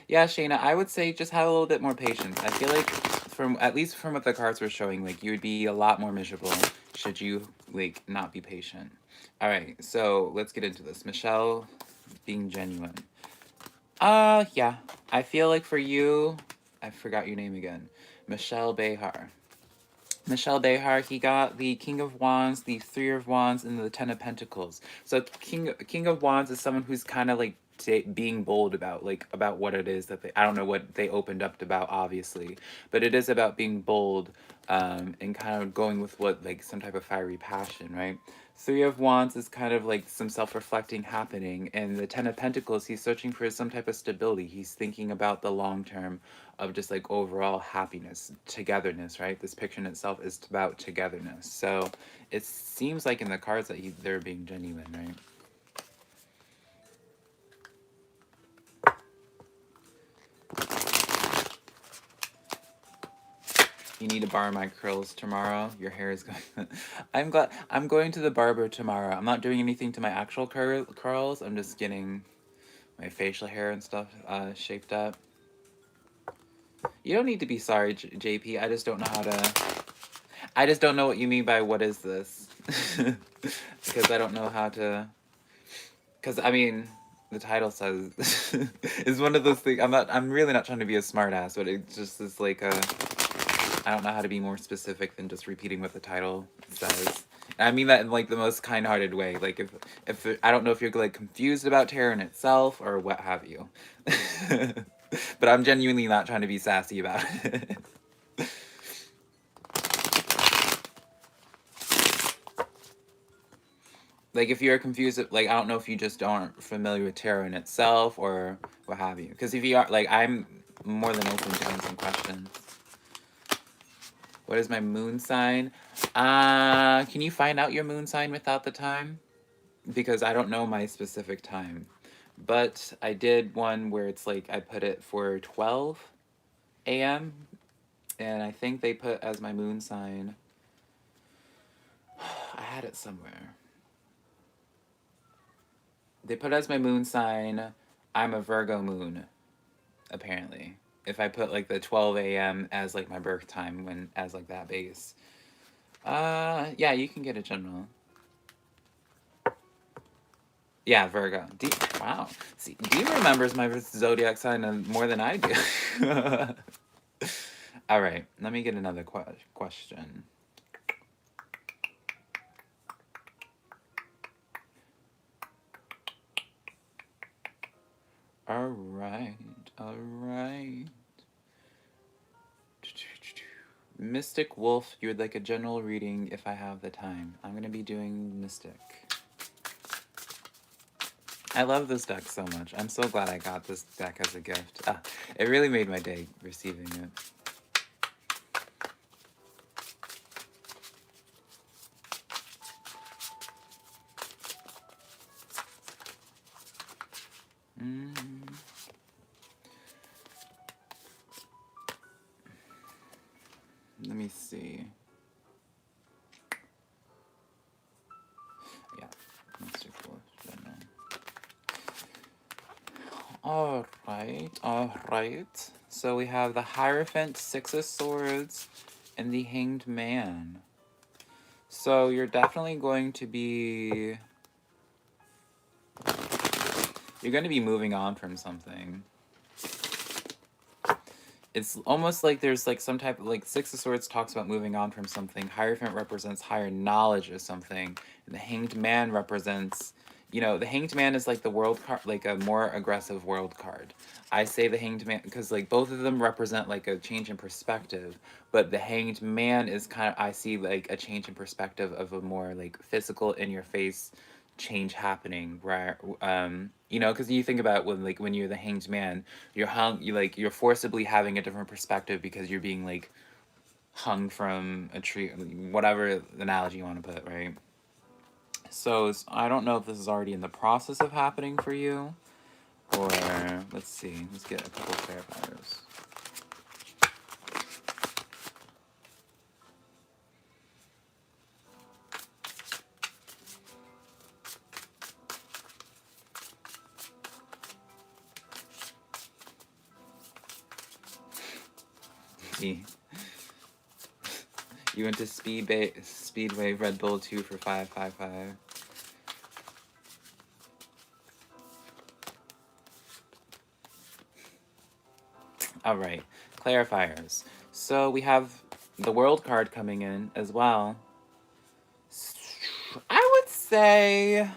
S1: Yeah, Shayna, I would say just have a little bit more patience. I feel like, at least from what the cards were showing, like, you would be a lot more miserable should you, like, not be patient. All right, so let's get into this. Michelle being genuine. Yeah. I feel like for you, I forgot your name again. Michelle Behar. Michelle Behar, he got the King of Wands, the Three of Wands, and the Ten of Pentacles. So King of Wands is someone who's kind of like being bold about what it is that I don't know what they opened up about, obviously, but it is about being bold, and kind of going with what, like, some type of fiery passion, right? Three of Wands is kind of like some self-reflecting happening, and the Ten of Pentacles, he's searching for some type of stability. He's thinking about the long term of just like overall happiness, togetherness, right? This picture in itself is about togetherness. So it seems like in the cards that they're being genuine, right? You need to borrow my curls tomorrow. Your hair is going. I'm going to the barber tomorrow. I'm not doing anything to my actual curls. I'm just getting my facial hair and stuff shaped up. You don't need to be sorry, JP. I just don't know how to. I just don't know what you mean by what is this, because I don't know how to. Because I mean, the title says is one of those things. I'm really not trying to be a smartass, but it just is like a. I don't know how to be more specific than just repeating what the title says. And I mean that in like the most kind-hearted way. Like if I don't know if you're like confused about tarot in itself or what have you, but I'm genuinely not trying to be sassy about it. Like, if you're confused, like, I don't know if you just aren't familiar with tarot in itself or what have you. Because if you are, like, I'm more than open to answering questions. What is my moon sign? Can you find out your moon sign without the time? Because I don't know my specific time. But I did one where it's like, I put it for 12 a.m. And I think they put as my moon sign. I had it somewhere. They put as my moon sign, I'm a Virgo moon, apparently. If I put like the 12 a.m. as like my birth time as like that base. Yeah, you can get a general. Yeah, Virgo. Wow. See, Dee remembers my zodiac sign more than I do. All right, let me get another question. All right. Mystic Wolf, you would like a general reading if I have the time. I'm going to be doing Mystic. I love this deck so much. I'm so glad I got this deck as a gift. It really made my day receiving it. Let me see. Alright. So we have the Hierophant, Six of Swords, and the Hanged Man. So you're definitely going to be... You're going to be moving on from something. It's almost like there's like some type of, like, Six of Swords talks about moving on from something. Hierophant represents higher knowledge of something. And the Hanged Man represents, you know, the Hanged Man is like the world card, like a more aggressive world card. I say the Hanged Man because, like, both of them represent like a change in perspective, but the Hanged Man is kind of, I see like a change in perspective of a more like physical, in your face change happening, where you know, because you think about when you're the Hanged Man, you're forcibly having a different perspective because you're being like hung from a tree, whatever analogy you want to put, right? So I don't know if this is already in the process of happening for you, or let's see, let's get a couple clarifiers. See, you went to Speedway Red Bull 2 for 555. All right, clarifiers. So we have the World card coming in as well. I would say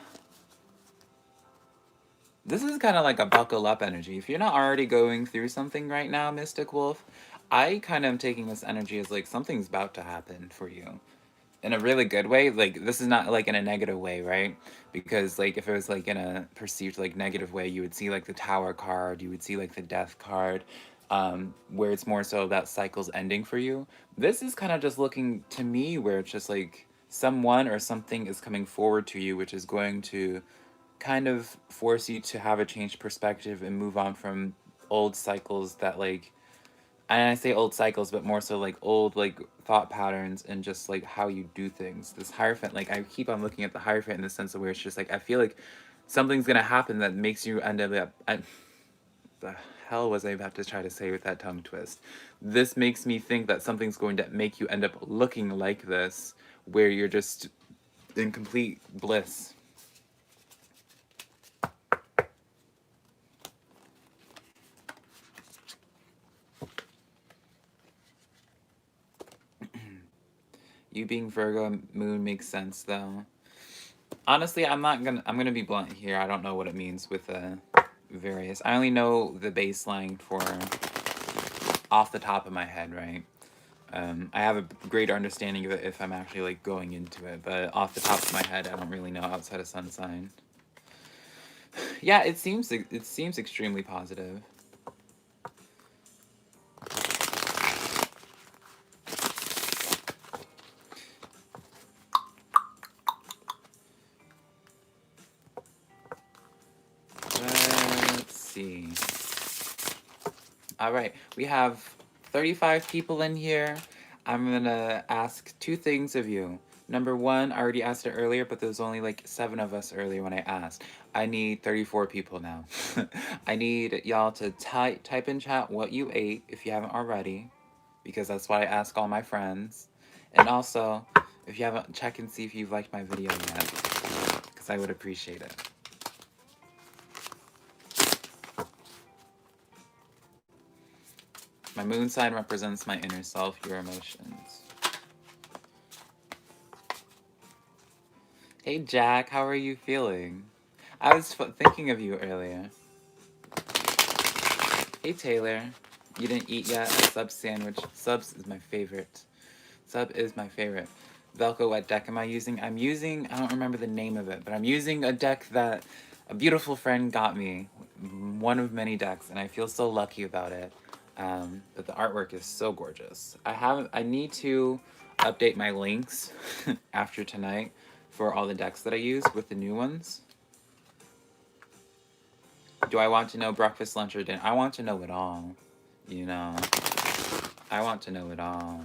S1: this is kind of like a buckle up energy. If you're not already going through something right now, Mystic Wolf, I kind of am taking this energy as like something's about to happen for you. In a really good way. Like, this is not like in a negative way, right? Because like if it was like in a perceived like negative way, you would see like the Tower card, you would see like the Death card, where it's more so that cycle's ending for you. This is kind of just looking to me where it's just like someone or something is coming forward to you, which is going to kind of force you to have a changed perspective and move on from old cycles that like, and I say old cycles, but more so like old like thought patterns and just like how you do things. This Hierophant, like I keep on looking at the Hierophant in the sense of where it's just like I feel like something's gonna happen that makes you end up. The hell was I about to try to say with that tongue twist? This makes me think that something's going to make you end up looking like this, where you're just in complete bliss. You being Virgo moon makes sense though. Honestly, I'm gonna be blunt here. I don't know what it means with various. I only know the baseline for off the top of my head, right? I have a greater understanding of it if I'm actually like going into it, but off the top of my head, I don't really know outside of sun sign. Yeah, it seems extremely positive. Let's see. All right, we have 35 people in here. I'm gonna ask two things of you. Number one, I already asked it earlier, but there was only like 7 of us earlier when I asked. I need 34 people now. I need y'all to type in chat what you ate if you haven't already, because that's what I ask all my friends. And also, if you haven't, check and see if you've liked my video yet, because I would appreciate it. My moon sign represents my inner self, your emotions. Hey Jack, how are you feeling? I was thinking of you earlier. Hey Taylor, you didn't eat yet? A sub sandwich. Subs is my favorite. Sub is my favorite. Velca, what deck am I using? I don't remember the name of it, but I'm using a deck that a beautiful friend got me. One of many decks, and I feel so lucky about it. But the artwork is so gorgeous. I need to update my links after tonight for all the decks that I use with the new ones. Do I want to know breakfast, lunch, or dinner? I want to know it all. You know, I want to know it all.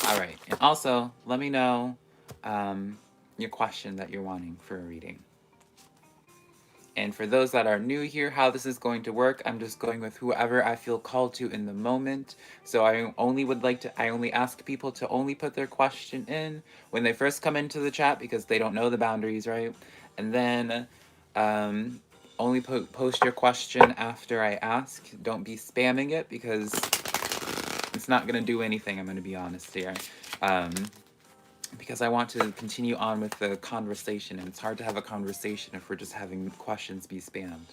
S1: All right, and also let me know your question that you're wanting for a reading. And for those that are new here, how this is going to work, I'm just going with whoever I feel called to in the moment. So I only ask people to only put their question in when they first come into the chat because they don't know the boundaries, right? And then only post your question after I ask. Don't be spamming it because it's not going to do anything, I'm going to be honest here. Because I want to continue on with the conversation, and it's hard to have a conversation if we're just having questions be spammed.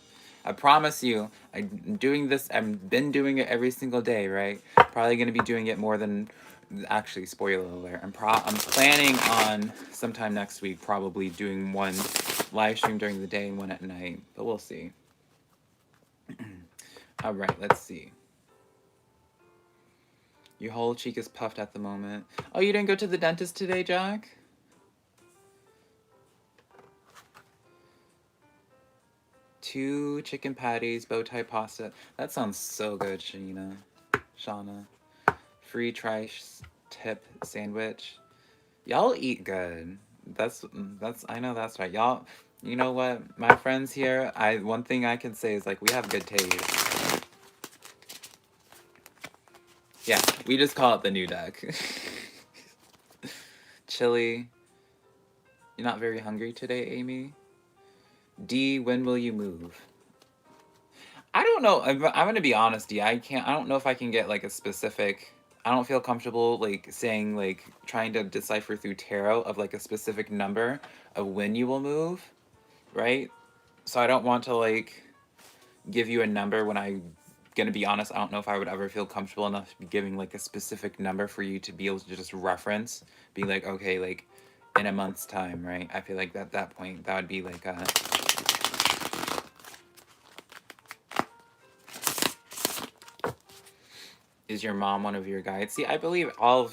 S1: I promise you, I'm doing this, I've been doing it every single day, right? Probably going to be doing it more than, actually, spoiler alert, I'm planning on sometime next week probably doing one live stream during the day and one at night, but we'll see. All right, let's see. Your whole cheek is puffed at the moment. Oh, you didn't go to the dentist today, Jack? Two chicken patties, bow tie pasta. That sounds so good, Shauna. Free tri-tip sandwich. Y'all eat good. That's I know that's right. Y'all, you know what? My friends here, one thing I can say is like we have good taste. Yeah, we just call it the new deck. Chili. You're not very hungry today, Amy? D, when will you move? I don't know. I'm gonna be honest, D. I don't know if I can get like a specific. I don't feel comfortable like saying like trying to decipher through tarot of like a specific number of when you will move, right? So I don't want to like give you a number when I'm gonna be honest. I don't know if I would ever feel comfortable enough to be giving like a specific number for you to be able to just reference, be like, okay, like in a month's time, right? I feel like at that point that would be like a. Is your mom one of your guides? See, I believe all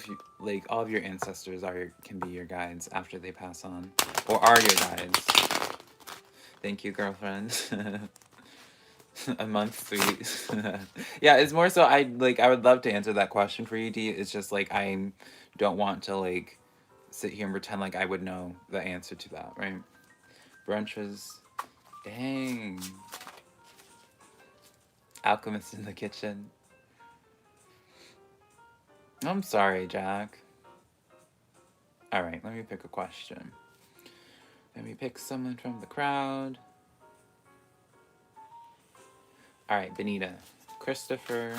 S1: of your ancestors can be your guides after they pass on, or are your guides. Thank you, girlfriend. A month, sweet. Yeah, it's more so I would love to answer that question for you, D. It's just like I don't want to like sit here and pretend like I would know the answer to that, right? Brunches. Dang. Alchemist in the kitchen. I'm sorry, Jack. All right, let me pick a question. Let me pick someone from the crowd. All right, Benita. Christopher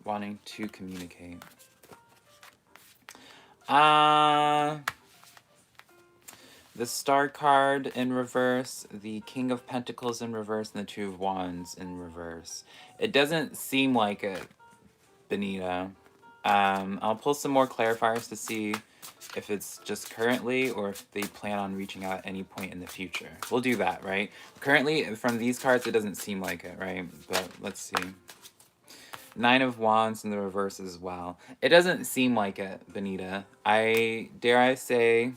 S1: wanting to communicate. The Star card in reverse, the King of Pentacles in reverse, and the Two of Wands in reverse. It doesn't seem like it, Benita. I'll pull some more clarifiers to see if it's just currently or if they plan on reaching out at any point in the future. We'll do that, right? Currently, from these cards, it doesn't seem like it, right? But let's see. Nine of Wands in the reverse as well. It doesn't seem like it, Benita. Dare I say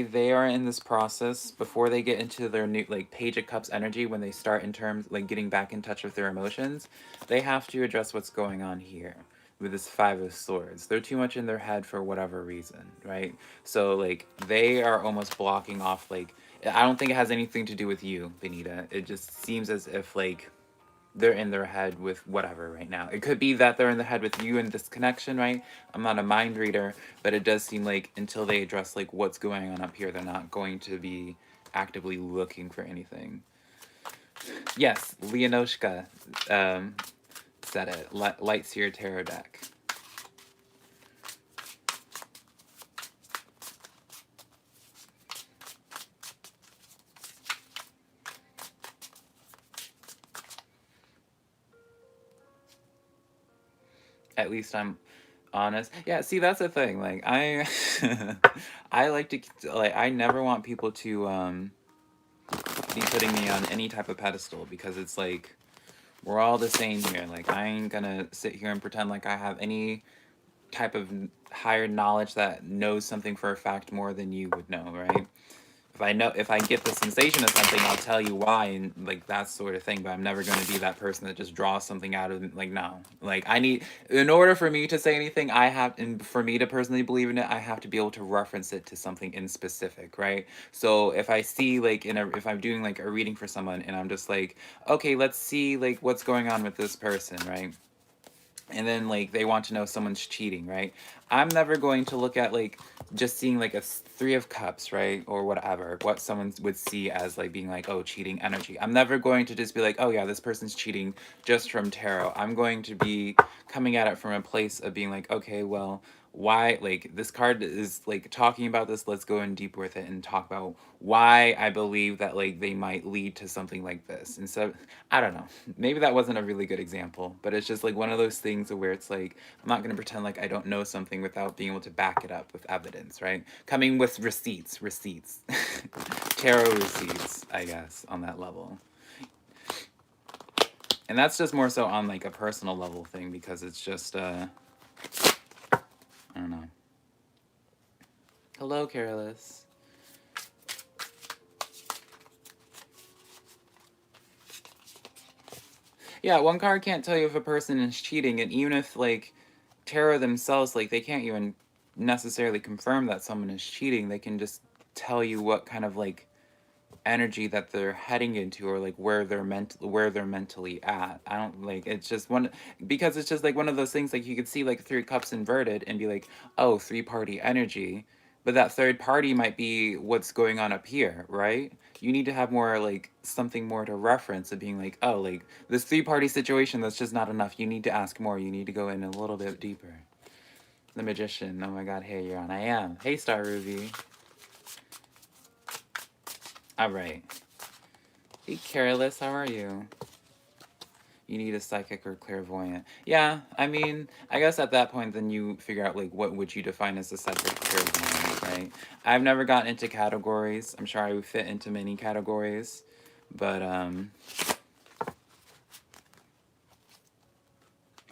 S1: they are in this process before they get into their new like Page of Cups energy. When they start in terms like getting back in touch with their emotions, they have to address what's going on here with this Five of Swords. They're too much in their head for whatever reason, right? So like they are almost blocking off like, I don't think it has anything to do with you, Benita. It just seems as if like they're in their head with whatever right now. It could be that they're in the head with you and this connection, right? I'm not a mind reader, but it does seem like until they address like what's going on up here, they're not going to be actively looking for anything. Yes, Leonoshka said it. Lightseer Tarot deck. At least I'm honest. Yeah, see, that's the thing. Like I like to like I never want people to be putting me on any type of pedestal because it's like we're all the same here. Like I ain't gonna sit here and pretend like I have any type of higher knowledge that knows something for a fact more than you would know, right? If I get the sensation of something, I'll tell you why, and like that sort of thing. But I'm never going to be that person that just draws something out of, like, no. Like, I need, in order for me to say anything, and for me to personally believe in it, I have to be able to reference it to something in specific, right? So if I see, like, if I'm doing like a reading for someone and I'm just like, okay, let's see like what's going on with this person, right? And then like they want to know someone's cheating, right? I'm never going to look at like just seeing like a three of cups, right? Or whatever, what someone would see as like being like, oh, cheating energy. I'm never going to just be like, oh yeah, this person's cheating just from tarot. I'm going to be coming at it from a place of being like, okay, well, why, like, this card is like talking about this, let's go in deep with it and talk about why I believe that like they might lead to something like this. And so I don't know, maybe that wasn't a really good example, but it's just like one of those things where it's like, I'm not going to pretend like I don't know something without being able to back it up with evidence, right? Coming with receipts tarot receipts, I guess, on that level. And that's just more so on like a personal level thing, because it's just I don't know. Hello, Careless. Yeah, one card can't tell you if a person is cheating, and even if like tarot themselves, like, they can't even necessarily confirm that someone is cheating. They can just tell you what kind of like energy that they're heading into, or like where they're mentally at. I don't like, it's just because it's just like one of those things, like you could see like 3 cups inverted and be like, oh, 3-party energy, but that third party might be what's going on up here, right? You need to have more like something more to reference of being like, oh, like this 3-party situation, that's just not enough. You need to ask more. You need to go in a little bit deeper. The Magician. Oh my god, hey, you're on. I am. Hey, Star Ruby. Alright. Hey, Careless, how are you? You need a psychic or clairvoyant. Yeah, I mean, I guess at that point, then you figure out, like, what would you define as a psychic or clairvoyant, right? I've never gotten into categories. I'm sure I would fit into many categories, but,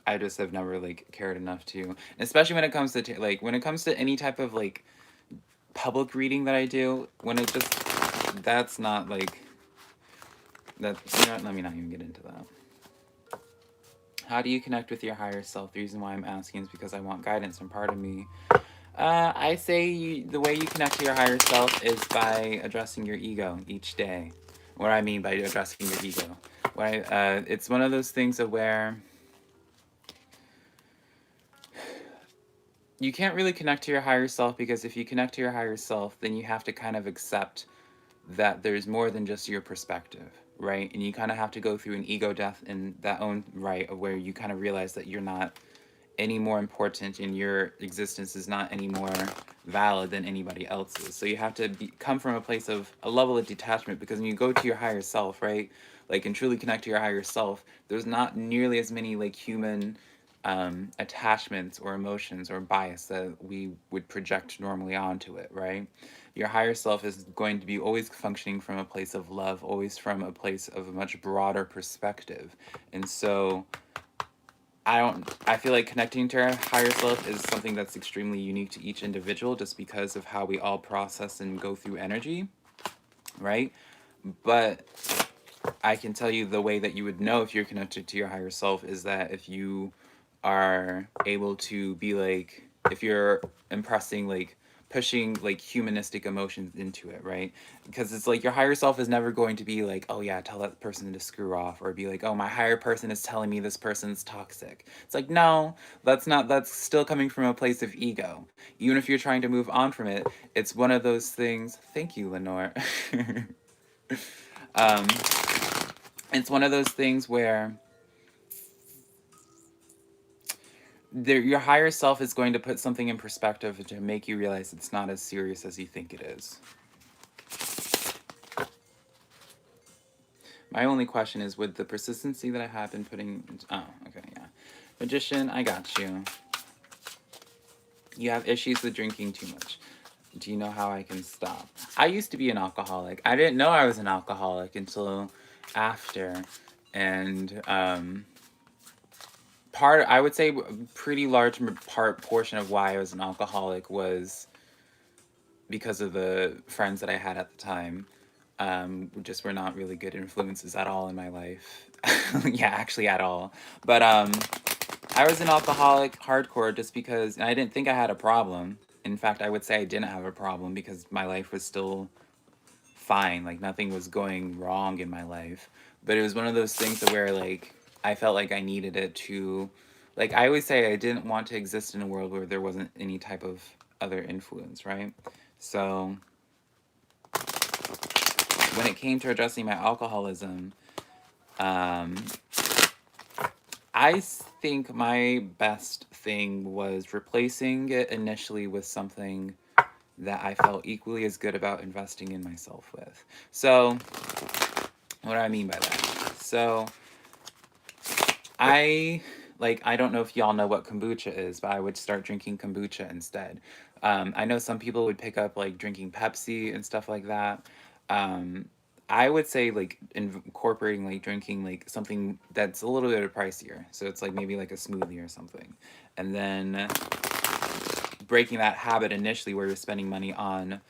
S1: I just have never, like, cared enough to, especially when it comes to, like, when it comes to any type of, like, public reading that I do, when it just, that's not, like, that, you know what, let me not even get into that. How do you connect with your higher self? The reason why I'm asking is because I want guidance from part of me. I say the way you connect to your higher self is by addressing your ego each day. What I mean by addressing your ego. It's one of those things of where you can't really connect to your higher self, because if you connect to your higher self, then you have to kind of accept that there's more than just your perspective, right? And you kind of have to go through an ego death in that own right, of where you kind of realize that you're not any more important, and your existence is not any more valid than anybody else's. So you have to come from a place of a level of detachment, because when you go to your higher self, right, like, and truly connect to your higher self, there's not nearly as many like human attachments or emotions or bias that we would project normally onto it, right? Your higher self is going to be always functioning from a place of love, always from a place of a much broader perspective. And so I feel like connecting to our higher self is something that's extremely unique to each individual, just because of how we all process and go through energy, right? But I can tell you the way that you would know if you're connected to your higher self is that if you are able to be like, if you're impressing, like, pushing like humanistic emotions into it, right? Because it's like your higher self is never going to be like, oh yeah, tell that person to screw off, or be like, oh, my higher person is telling me this person's toxic. It's like, no, that's still coming from a place of ego. Even if you're trying to move on from it, it's one of those things. Thank you, Lenore. um, it's one of those things where your higher self is going to put something in perspective to make you realize it's not as serious as you think it is. My only question is, with the persistency that I have been putting... Oh, okay, yeah. Magician, I got you. You have issues with drinking too much. Do you know how I can stop? I used to be an alcoholic. I didn't know I was an alcoholic until after. And I would say pretty large portion of why I was an alcoholic was because of the friends that I had at the time, just were not really good influences at all in my life. Yeah, actually at all. But I was an alcoholic hardcore just because, and I didn't think I had a problem. In fact, I would say I didn't have a problem because my life was still fine. Like nothing was going wrong in my life. But it was one of those things where like I felt like I needed it to, like I always say I didn't want to exist in a world where there wasn't any type of other influence, right? So when it came to addressing my alcoholism, um, I think my best thing was replacing it initially with something that I felt equally as good about investing in myself with. So, what do I mean by that? So, I don't know if y'all know what kombucha is, but I would start drinking kombucha instead. I know some people would pick up like drinking Pepsi and stuff like that. Um, I would say like incorporating like drinking like something that's a little bit pricier. So it's like maybe like a smoothie or something. And then breaking that habit initially where you're spending money on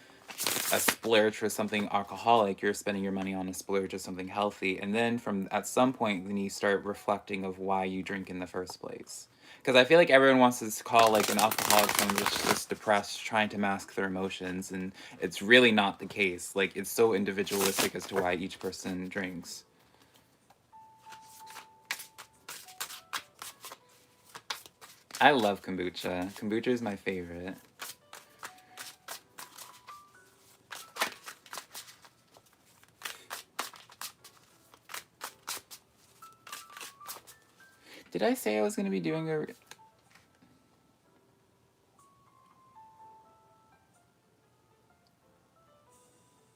S1: a splurge for something alcoholic, you're spending your money on a splurge of something healthy, and then from at some point then you start reflecting of why you drink in the first place. Because I feel like everyone wants to call like an alcoholic someone just depressed, trying to mask their emotions, and it's really not the case. Like it's so individualistic as to why each person drinks. I love kombucha. Kombucha is my favorite. Did I say I was going to be doing a...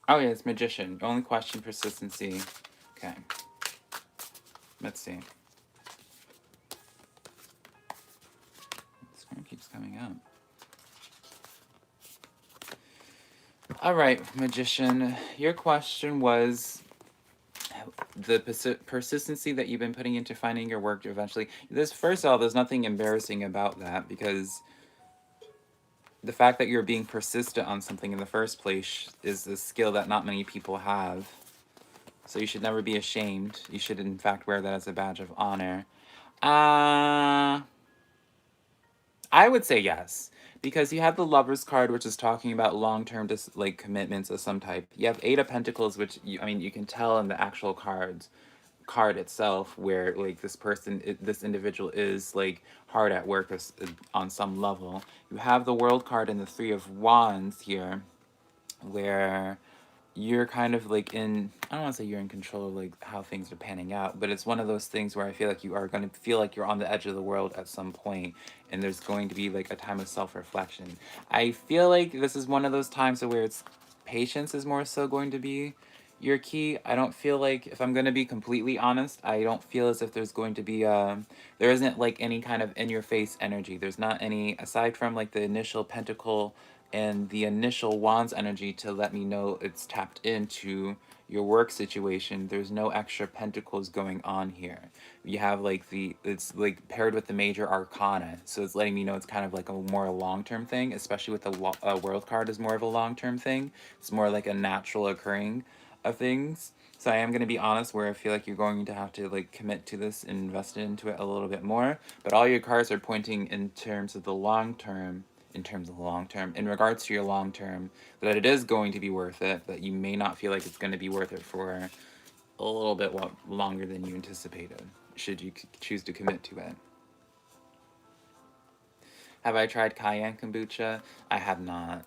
S1: Oh, yeah, it's magician. Only question, persistency. Okay. Let's see. This one keeps coming up. All right, magician. Your question was the persistency that you've been putting into finding your work eventually. First of all, there's nothing embarrassing about that because the fact that you're being persistent on something in the first place is a skill that not many people have. So you should never be ashamed. You should, in fact, wear that as a badge of honor. I would say yes, because you have the Lover's card, which is talking about long-term like commitments of some type. You have Eight of Pentacles, which you can tell in the actual card itself where like this person, this individual is like hard at work on some level. You have the World card and the Three of Wands here, where you're kind of like I don't want to say you're in control of like how things are panning out, but it's one of those things where I feel like you are going to feel like you're on the edge of the world at some point, and there's going to be like a time of self-reflection. I feel like this is one of those times where it's patience is more so going to be your key. I don't feel like, if I'm going to be completely honest, I don't feel as if there's going to be there isn't like any kind of in your face energy. There's not any, aside from like the initial pentacle and the initial Wands energy to let me know it's tapped into your work situation. There's no extra pentacles going on here. You have like it's like paired with the major arcana, so it's letting me know it's kind of like a more long-term thing, especially with the World card is more of a long-term thing. It's more like a natural occurring of things. So I am going to be honest where I feel like you're going to have to like commit to this and invest into it a little bit more, but all your cards are pointing in terms of the long term, in regards to your long term, that it is going to be worth it, but you may not feel like it's going to be worth it for a little bit longer than you anticipated, should you choose to commit to it. Have I tried cayenne kombucha? I have not.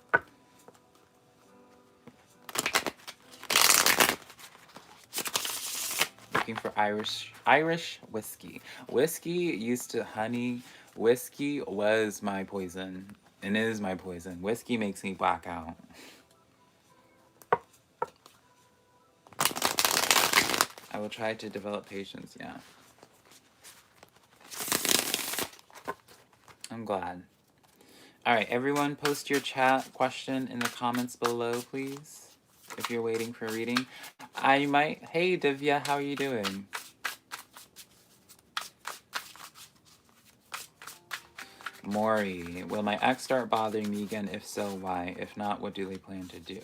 S1: Looking for Irish whiskey. Whiskey used to honey. Whiskey was my poison. And is my poison. Whiskey makes me black out. I will try to develop patience, yeah. I'm glad. Alright, everyone post your chat question in the comments below, please. If you're waiting for a reading. Hey Divya, how are you doing? Maury, will my ex start bothering me again? If so, why? If not, what do they plan to do?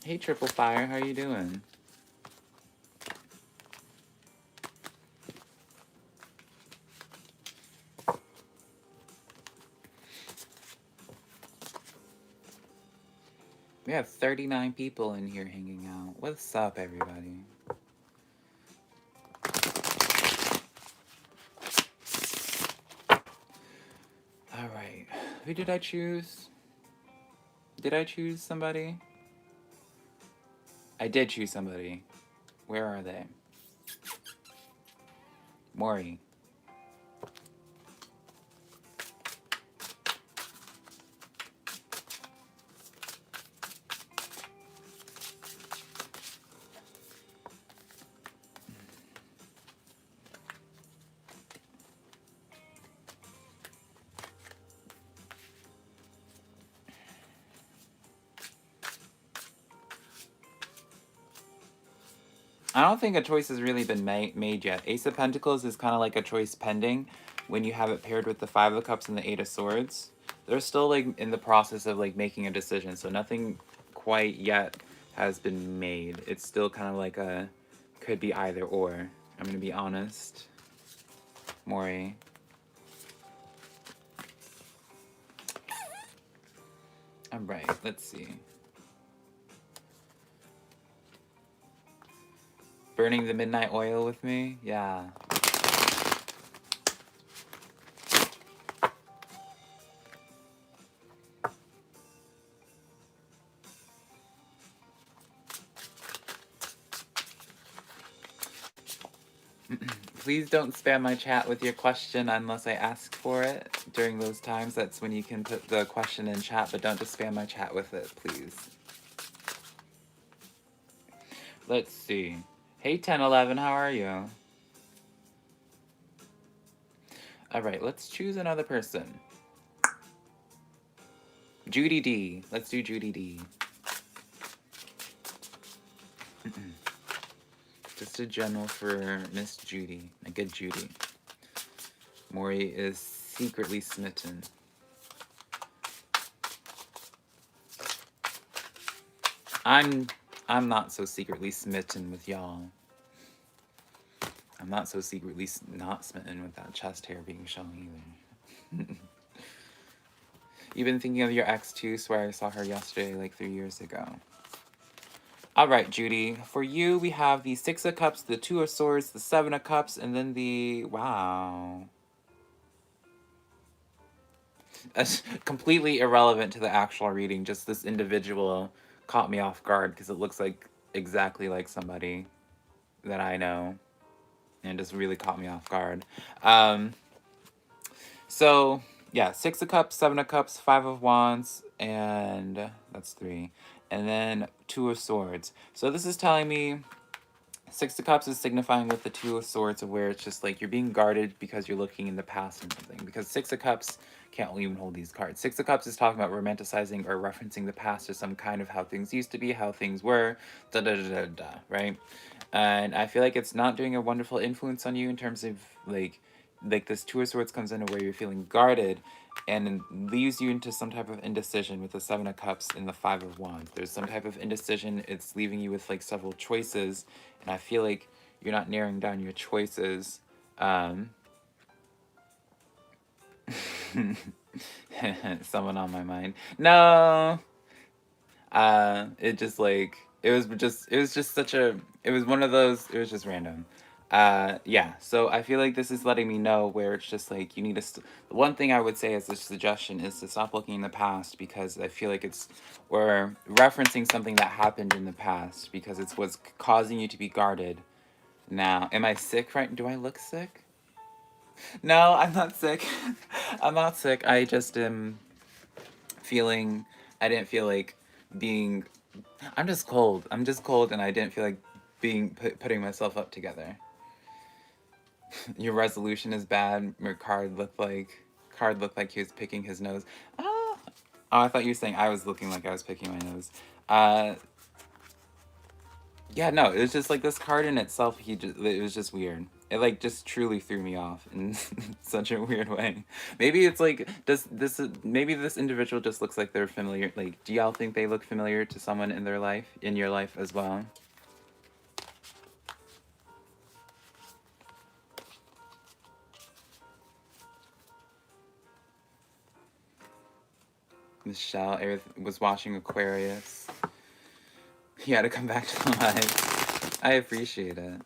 S1: Hey, Triple Fire, how you doing? We have 39 people in here hanging out. What's up, everybody? Alright. Who did I choose? Did I choose somebody? I did choose somebody. Where are they? Maury. I don't think a choice has really been made yet. Ace of Pentacles is kind of like a choice pending when you have it paired with the Five of Cups and the Eight of Swords. They're still like in the process of like making a decision, so nothing quite yet has been made. It's still kind of like a could be either or. I'm gonna be honest. Maury. Alright, let's see. Burning the midnight oil with me? Yeah. Please don't spam my chat with your question unless I ask for it. During those times, that's when you can put the question in chat, but don't just spam my chat with it, please. Let's see. Hey, 1011, how are you? Alright, let's choose another person. Judy D. Let's do Judy D. Just a general for Miss Judy. A good Judy. Maury is secretly smitten. I'm not so secretly smitten with y'all. I'm not so secretly not smitten with that chest hair being shown either. You've been thinking of your ex too, swear I saw her yesterday, like 3 years ago. Alright, Judy. For you, we have the Six of Cups, the Two of Swords, the Seven of Cups, and then the... Wow. That's completely irrelevant to the actual reading. Just this individual caught me off guard because it looks like exactly like somebody that I know. And just really caught me off guard. So, yeah, Six of Cups, Seven of Cups, Five of Wands, and that's 3. And then Two of Swords. So this is telling me Six of Cups is signifying with the Two of Swords of where it's just like you're being guarded because you're looking in the past and something. Because Six of Cups can't even hold these cards. Six of Cups is talking about romanticizing or referencing the past or some kind of how things used to be, how things were, da-da-da-da-da, right? And I feel like it's not doing a wonderful influence on you in terms of like this Two of Swords comes into where you're feeling guarded and leaves you into some type of indecision with the Seven of Cups and the Five of Wands. There's some type of indecision. It's leaving you with like several choices, and I feel like you're not narrowing down your choices. Someone on my mind. No. It just like it was just such a it was one of those, it was just random. Yeah, so I feel like this is letting me know where it's just like you need to the one thing I would say as a suggestion is to stop looking in the past, because I feel like it's or referencing something that happened in the past because it's what's causing you to be guarded now. Am I sick right? Do I look sick? No, I'm not sick. I'm not sick. I just am feeling, I didn't feel like being I'm just cold. I'm just cold, and I didn't feel like putting myself up together. Your resolution is bad. Your card looked like he was picking his nose. Oh, I thought you were saying I was looking like I was picking my nose. Yeah, no, it was just like this card in itself. It was just weird. It like just truly threw me off in such a weird way. Maybe it's like maybe this individual just looks like they're familiar. Like, do y'all think they look familiar to someone in their life, in your life as well? Michelle was watching Aquarius. He had to come back to life. I appreciate it.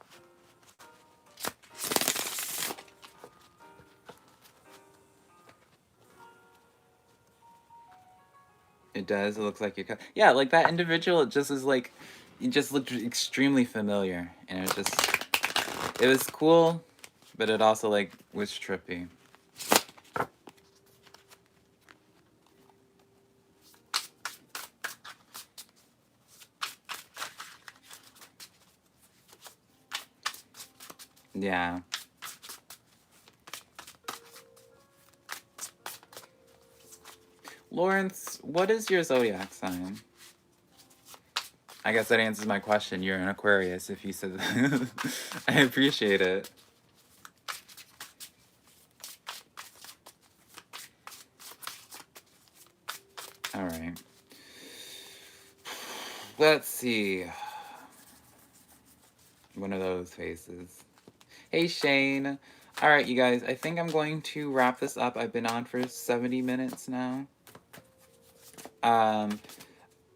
S1: It does. It looks like you're... Yeah, like that individual, it just is like... It just looked extremely familiar. And it was just... It was cool, but it also, like, was trippy. Yeah. Lawrence, what is your zodiac sign? I guess that answers my question. You're an Aquarius, if you said that. I appreciate it. Alright. Let's see. One of those faces. Hey, Shane. Alright, you guys. I think I'm going to wrap this up. I've been on for 70 minutes now.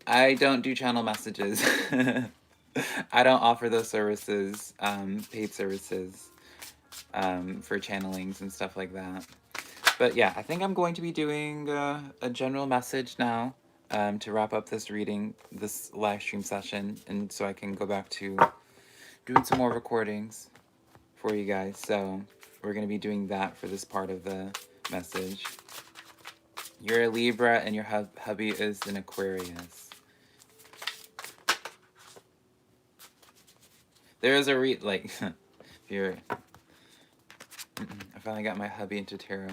S1: I don't do channel messages. I don't offer those services, paid services, for channelings and stuff like that. But yeah, I think I'm going to be doing a general message now to wrap up this reading, this live stream session, and so I can go back to doing some more recordings for you guys. So we're going to be doing that for this part of the message. You're a Libra and your hubby is an Aquarius. There is a like, if you're... I finally got my hubby into tarot.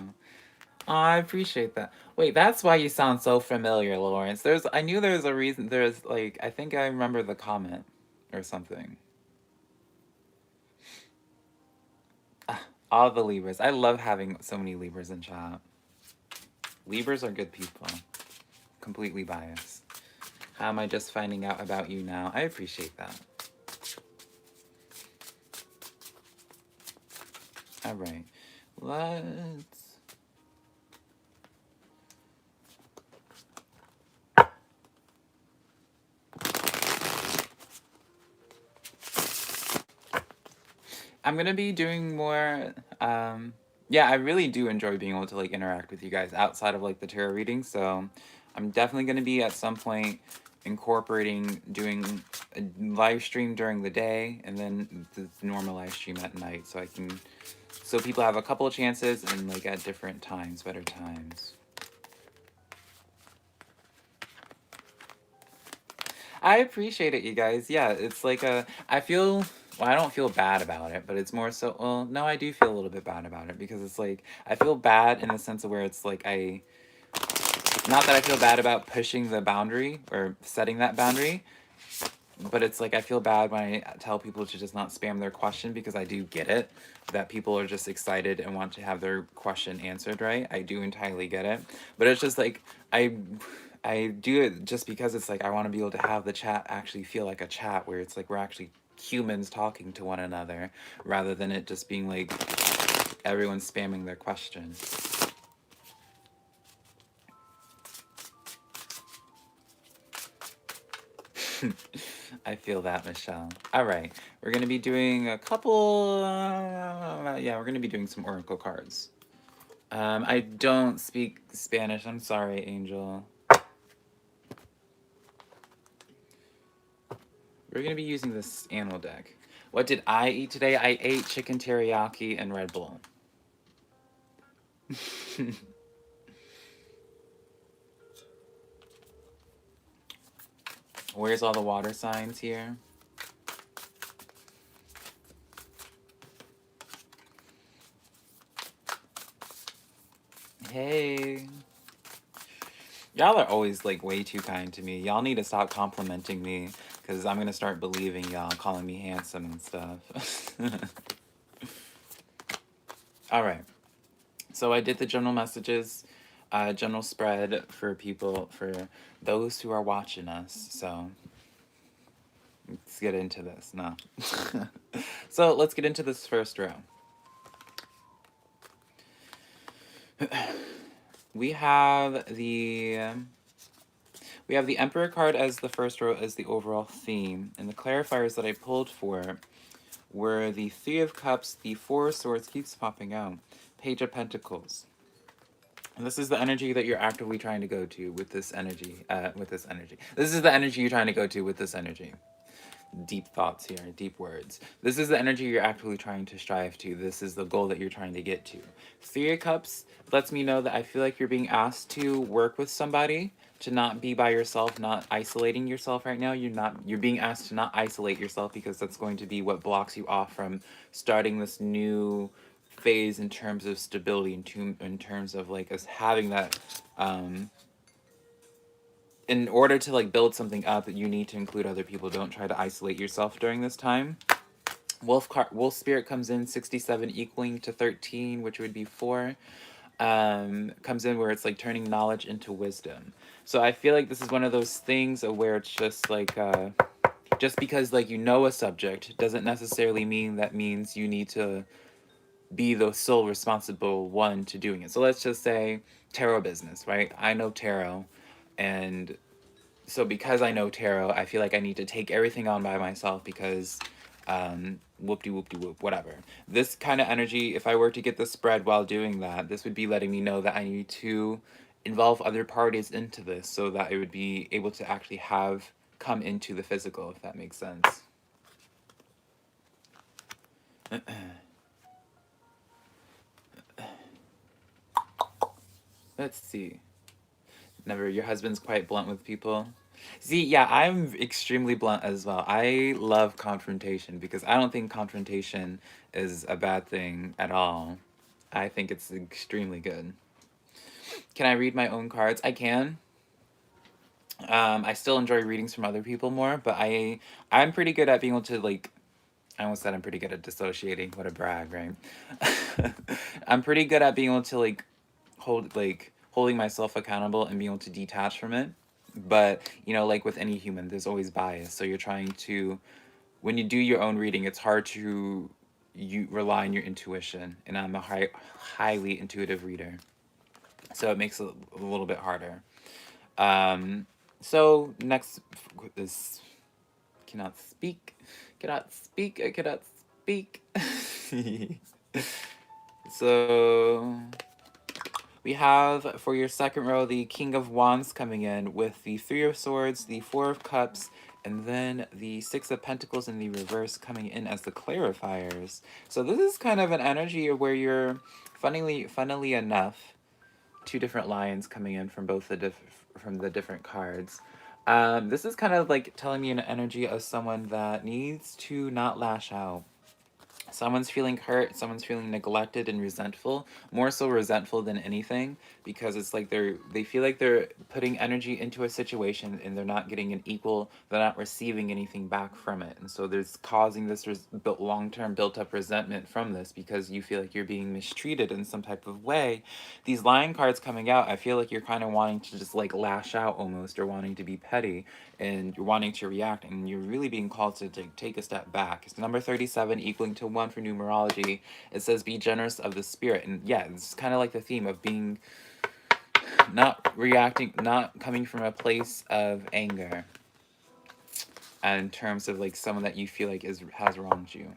S1: Oh, I appreciate that. Wait, that's why you sound so familiar, Lawrence. I knew there was a reason. There's like, I think I remember the comment or something. All the Libras. I love having so many Libras in chat. Libras are good people. Completely biased. How am I just finding out about you now? I appreciate that. All right. Let's... I'm gonna be doing more, yeah, I really do enjoy being able to, like, interact with you guys outside of, like, the tarot reading, so I'm definitely gonna be, at some point, incorporating doing a live stream during the day, and then the normal live stream at night, so people have a couple of chances, and, like, at different times, better times. I appreciate it, you guys. Yeah, it's like I feel, well, I don't feel bad about it, but it's more so, well, no, I do feel a little bit bad about it because it's like, I feel bad in the sense of where it's like not that I feel bad about pushing the boundary or setting that boundary, but it's like I feel bad when I tell people to just not spam their question because I do get it, that people are just excited and want to have their question answered, right? I do entirely get it. But it's just like, I do it just because it's like I want to be able to have the chat actually feel like a chat where it's like we're actually humans talking to one another rather than it just being like everyone spamming their question. I feel that, Michelle. All right, we're going to be doing a couple, yeah, we're going to be doing some oracle cards. I don't speak Spanish. I'm sorry, Angel. We're going to be using this animal deck. What did I eat today? I ate chicken teriyaki and Red Bull. Where's all the water signs here? Hey. Y'all are always like way too kind to me. Y'all need to stop complimenting me because I'm going to start believing y'all calling me handsome and stuff. All right. So I did the general messages, general spread for people, for those who are watching us. So let's get into this now. So let's get into this first row. We have the Emperor card as the first row as the overall theme, and the clarifiers that I pulled for were the Three of Cups, the Four of Swords keeps popping out, Page of Pentacles. And this is the energy that you're actively trying to go to with this energy. This is the energy you're trying to go to with this energy. Deep thoughts here, deep words. This is the energy you're actively trying to strive to. This is the goal that you're trying to get to. Three of Cups lets me know that I feel like you're being asked to work with somebody, to not be by yourself, not isolating yourself right now. You're being asked to not isolate yourself because that's going to be what blocks you off from starting this new phase in terms of stability, in terms of like us having that in order to like build something up, you need to include other people. Don't try to isolate yourself during this time. Wolf spirit comes in 67 equaling to 13, which would be 4. Comes in where it's like turning knowledge into wisdom. So I feel like this is one of those things where it's just like just because like you know a subject doesn't necessarily mean that means you need to be the sole responsible one to doing it. So let's just say tarot business, right? I know tarot, and so because I know tarot, I feel like I need to take everything on by myself because whoop-de-whoop-de-whoop, whatever. This kind of energy, if I were to get the spread while doing that, this would be letting me know that I need to involve other parties into this so that it would be able to actually have come into the physical, if that makes sense. Let's see. Never, your husband's quite blunt with people. See, yeah, I'm extremely blunt as well. I love confrontation because I don't think confrontation is a bad thing at all. I think it's extremely good. Can I read my own cards? I can. I still enjoy readings from other people more, but I'm pretty good at being able to like. I almost said I'm pretty good at dissociating. What a brag, right? I'm pretty good at being able to like holding myself accountable and being able to detach from it. But you know, like with any human, there's always bias. So you're trying to, when you do your own reading, it's hard to you rely on your intuition, and I'm a highly intuitive reader, so it makes it a little bit harder. So next is cannot speak, I cannot speak. So we have for your second row the King of Wands coming in with the Three of Swords, the Four of Cups, and then the Six of Pentacles in the reverse coming in as the clarifiers. So this is kind of an energy where you're, funnily enough, two different lions coming in from both from the different cards. This is kind of like telling me an energy of someone that needs to not lash out. Someone's feeling hurt, someone's feeling neglected and resentful, more so resentful than anything, because it's like they feel like they're putting energy into a situation and they're not getting they're not receiving anything back from it. And so there's causing this long-term built up resentment from this because you feel like you're being mistreated in some type of way. These lion cards coming out, I feel like you're kind of wanting to just like lash out almost, or wanting to be petty, and you're wanting to react, and you're really being called to take a step back. It's number 37 equaling to 1 for numerology. It says be generous of the spirit, and yeah, it's kind of like the theme of being not reacting, not coming from a place of anger in terms of like someone that you feel like has wronged you.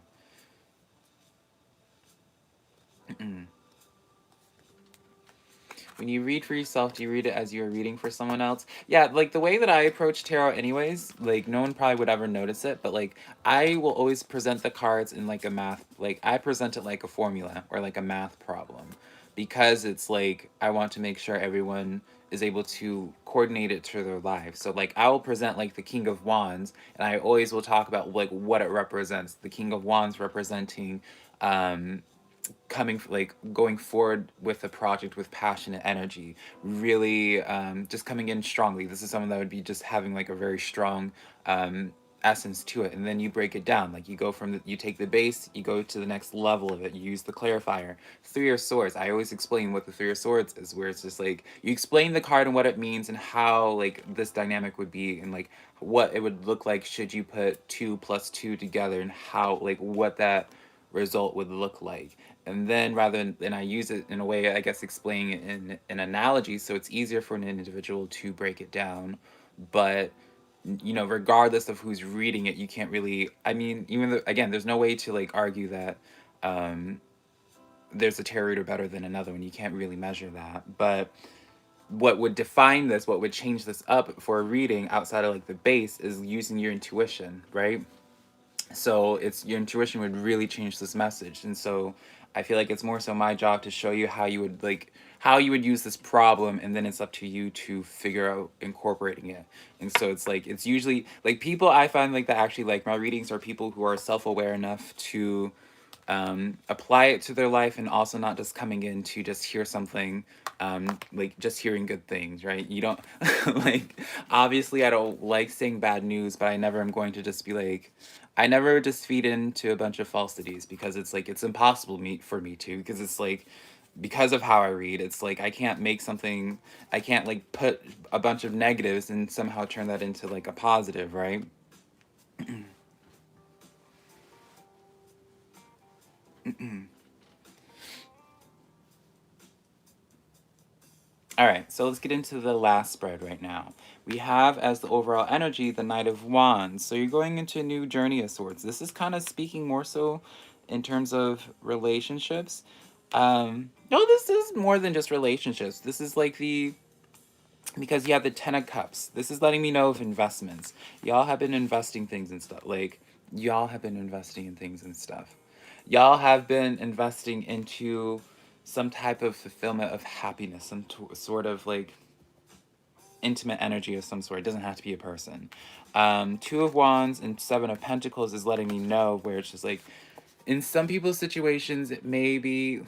S1: When you read for yourself, do you read it as you're reading for someone else? Yeah, like the way that I approach tarot anyways, like no one probably would ever notice it, but like I will always present the cards in like a math, like I present it like a formula or like a math problem, because it's like I want to make sure everyone is able to coordinate it to their life. So like I will present like the King of Wands, and I always will talk about like what it represents. The King of Wands representing coming like going forward with a project with passionate energy, really just coming in strongly. This is someone that would be just having like a very strong essence to it, and then you break it down. Like you go from you take the base, you go to the next level of it, you use the clarifier. Three of Swords, I always explain what the Three of Swords is, where it's just like you explain the card and what it means and how like this dynamic would be, and like what it would look like should you put 2 plus 2 together, and how like what that result would look like. And then I use it in a way, I guess, explaining it in an analogy, so it's easier for an individual to break it down. But you know, regardless of who's reading it, you can't really, I mean, even though, again, there's no way to like argue that there's a tarot reader better than another one. You can't really measure that. But what would define this, what would change this up for a reading outside of like the base, is using your intuition, right? So it's your intuition would really change this message. And so I feel like it's more so my job to show you how you would like how you would use this problem, and then it's up to you to figure out incorporating it. And so it's like it's usually like people I find like that actually like my readings are people who are self-aware enough to apply it to their life, and also not just coming in to just hear something, like just hearing good things, right? You don't like, obviously I don't like saying bad news, but I never am going to just be like, I never just feed into a bunch of falsities, because it's like it's impossible for me to, because it's like because of how I read, it's like I can't make something, I can't like put a bunch of negatives and somehow turn that into like a positive, right? All right, so let's get into the last spread right now. We have as the overall energy the Knight of Wands. So you're going into a new journey of sorts. This is kind of speaking more so in terms of relationships. No, this is more than just relationships. This is like because you have the Ten of Cups. This is letting me know of investments. Y'all have been investing things and stuff. Like, y'all have been investing in things and stuff. Y'all have been investing into some type of fulfillment of happiness, some sort of like intimate energy of some sort. It doesn't have to be a person. Two of Wands and Seven of Pentacles is letting me know where it's just like, in some people's situations, it may be,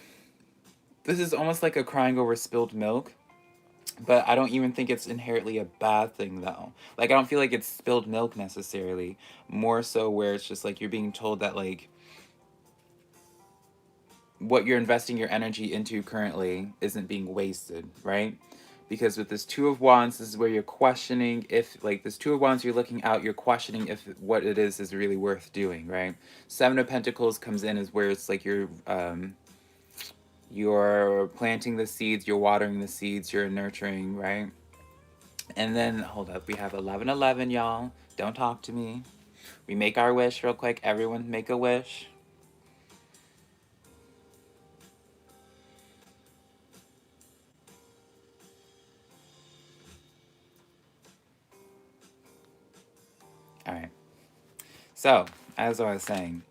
S1: this is almost like a crying over spilled milk. But I don't even think it's inherently a bad thing, though. Like, I don't feel like it's spilled milk necessarily. More so where it's just like you're being told that, like, what you're investing your energy into currently isn't being wasted, right? Because with this Two of Wands, this is where you're questioning if, like, this Two of Wands, you're looking out, you're questioning if what it is really worth doing, right? Seven of Pentacles comes in as where it's like you're planting the seeds, you're watering the seeds, you're nurturing, right? And then, hold up, we have 1111, y'all. Don't talk to me. We make our wish real quick. Everyone make a wish. All right. So, as I was saying,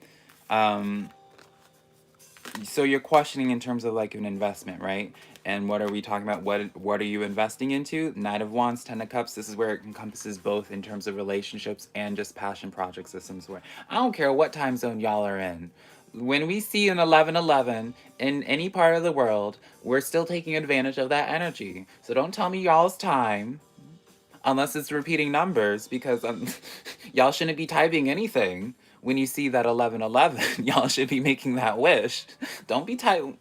S1: so you're questioning in terms of like an investment, right? And what are we talking about? What are you investing into? Knight of Wands, Ten of Cups. This is where it encompasses both in terms of relationships and just passion projects of some sort. I don't care what time zone y'all are in. When we see an 1111 in any part of the world, we're still taking advantage of that energy. So don't tell me y'all's time unless it's repeating numbers, because y'all shouldn't be typing anything. When you see that 1111, y'all should be making that wish. Don't be typing.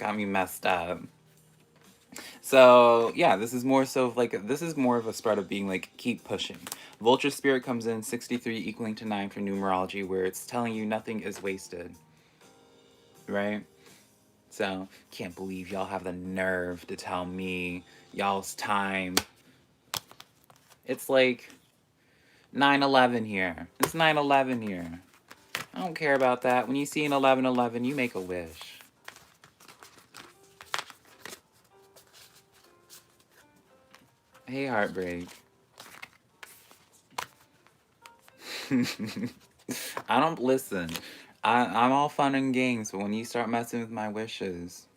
S1: Got me messed up. So yeah, this is more so of like, this is more of a spread of being like, keep pushing. Vulture Spirit comes in 63 equaling to 9 for numerology, where it's telling you nothing is wasted, right? So can't believe y'all have the nerve to tell me y'all's time. It's like 9/11 here. It's 9/11 here. I don't care about that. When you see an 11/11, you make a wish. Hey, Heartbreak. I don't listen. I'm all fun and games, but when you start messing with my wishes,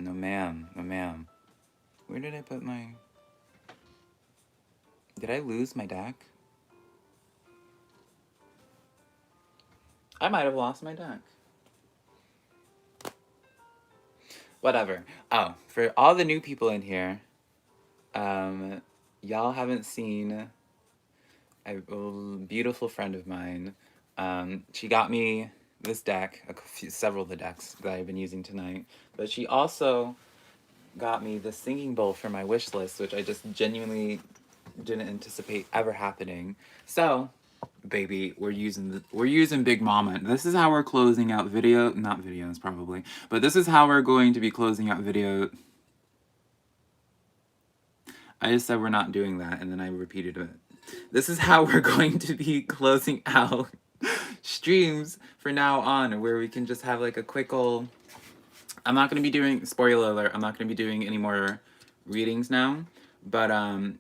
S1: No, ma'am. No, ma'am. Where did I put my... Did I lose my deck? I might have lost my deck. Whatever. Oh, for all the new people in here, y'all haven't seen a beautiful friend of mine. She got me this deck, several of the decks that I've been using tonight, but she also got me the singing bowl for my wish list, which I just genuinely didn't anticipate ever happening. So, baby, we're using Big Mama. This is how we're closing out not videos probably, but this is how we're going to be closing out video. I just said we're not doing that, and then I repeated it. This is how we're going to be closing out streams for now on, where we can just have like a quick old... I'm not going to be doing, spoiler alert, I'm not going to be doing any more readings now, but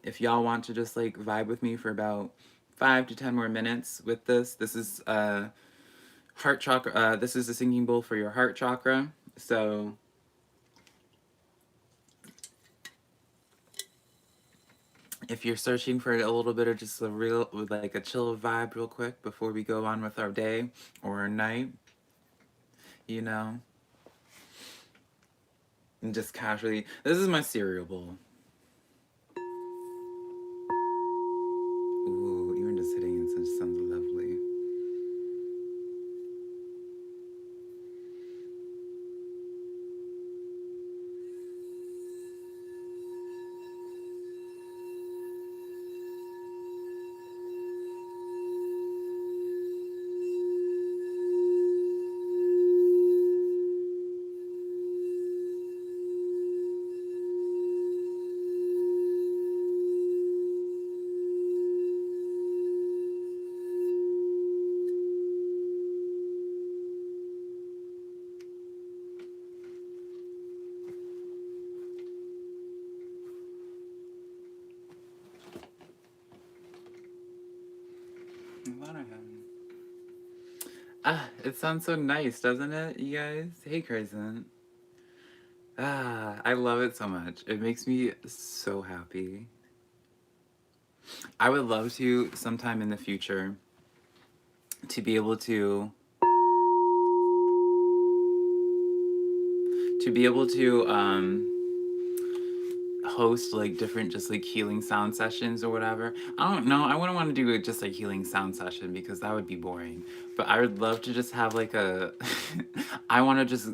S1: if y'all want to just like vibe with me for about 5 to 10 more minutes with this is heart chakra, this is a singing bowl for your heart chakra, so if you're searching for a little bit of just like a chill vibe real quick before we go on with our day or our night, you know, and just casually, this is my cereal bowl. Ooh, even just hitting it just sounds lovely. It sounds so nice, doesn't it, you guys? Hey, Crescent. I love it so much. It makes me so happy. I would love to, sometime in the future, to be able to host like different just like healing sound sessions or whatever. I don't know, I wouldn't want to do it just like healing sound session because that would be boring, but I would love to just have like a I want to just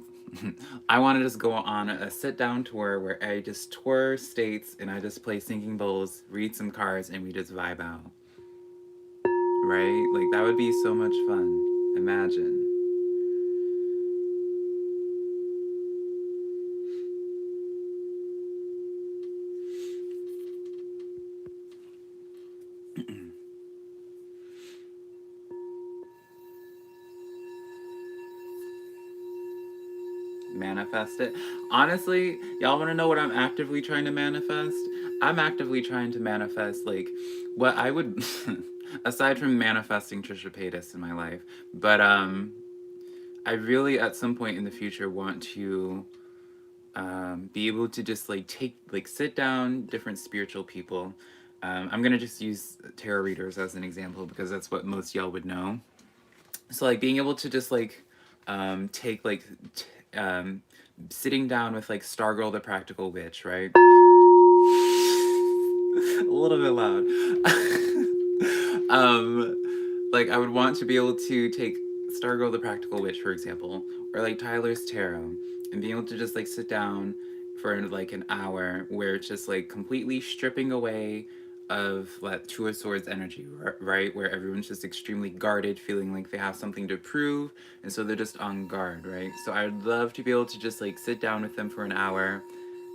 S1: go on a sit down tour where I just tour states and I just play singing bowls, read some cards, and we just vibe out, right? Like that would be so much fun. Imagine. Manifest it. Honestly, y'all want to know what I'm actively trying to manifest? I'm actively trying to manifest like what I would aside from manifesting Trisha Paytas in my life, but I really at some point in the future want to be able to just like sit down different spiritual people. I'm gonna just use tarot readers as an example because that's what most y'all would know. So like being able to just like take like sitting down with like Stargirl the Practical Witch, right? A little bit loud. Like I would want to be able to take Stargirl the Practical Witch, for example, or like Tyler's Tarot, and being able to just like sit down for like an hour where it's just like completely stripping away of that Two of Swords energy, right? Where everyone's just extremely guarded, feeling like they have something to prove, and so they're just on guard, right? So I'd love to be able to just like sit down with them for an hour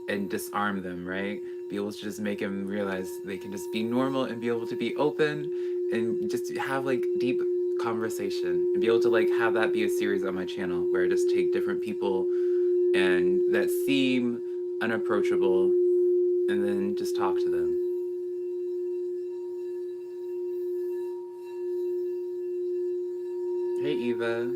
S1: and disarm them, right? Be able to just make them realize they can just be normal and be able to be open and just have like deep conversation and be able to like have that be a series on my channel where I just take different people and that seem unapproachable and then just talk to them. Hey Eva.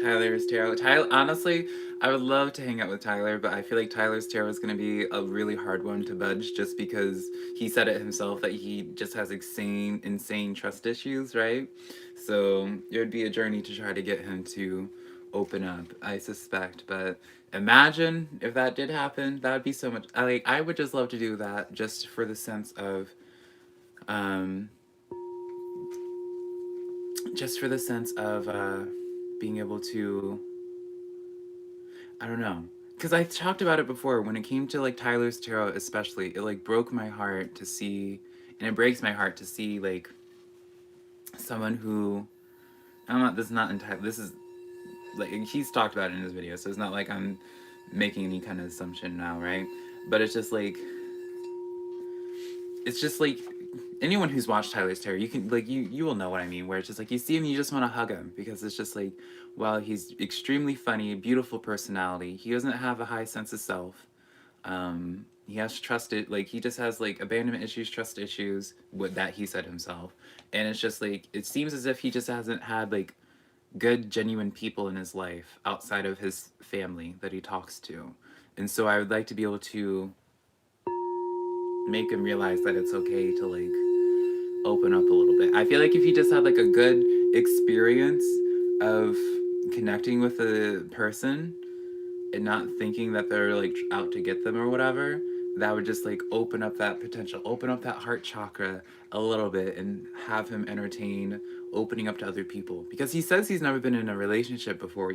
S1: Tyler's tarot. Honestly, I would love to hang out with Tyler, but I feel like Tyler's tarot is going to be a really hard one to budge just because he said it himself that he just has insane trust issues, right? So it would be a journey to try to get him to open up, I suspect. But imagine if that did happen, that would be so much. I would just love to do that just for the sense of, um, being able to, I don't know. Because I talked about it before. When it came to like Tyler's tarot, especially, it like broke my heart to see, and it breaks my heart to see like someone who, I'm not. This is not entitled. This is like he's talked about it in his video, so it's not like I'm making any kind of assumption now, right? But it's just like anyone who's watched Tyler's Tarot, you can like you will know what I mean. Where it's just like you see him, you just want to hug him because it's just like, well, he's extremely funny, beautiful personality. He doesn't have a high sense of self. He has like he just has like abandonment issues, trust issues, what that he said himself, and it's just like it seems as if he just hasn't had like good, genuine people in his life outside of his family that he talks to, and so I would like to be able to make him realize that it's okay to like open up a little bit. I feel like if he just had like a good experience of connecting with a person and not thinking that they're like out to get them or whatever, that would just like open up that potential, open up that heart chakra a little bit and have him entertain opening up to other people. Because he says he's never been in a relationship before,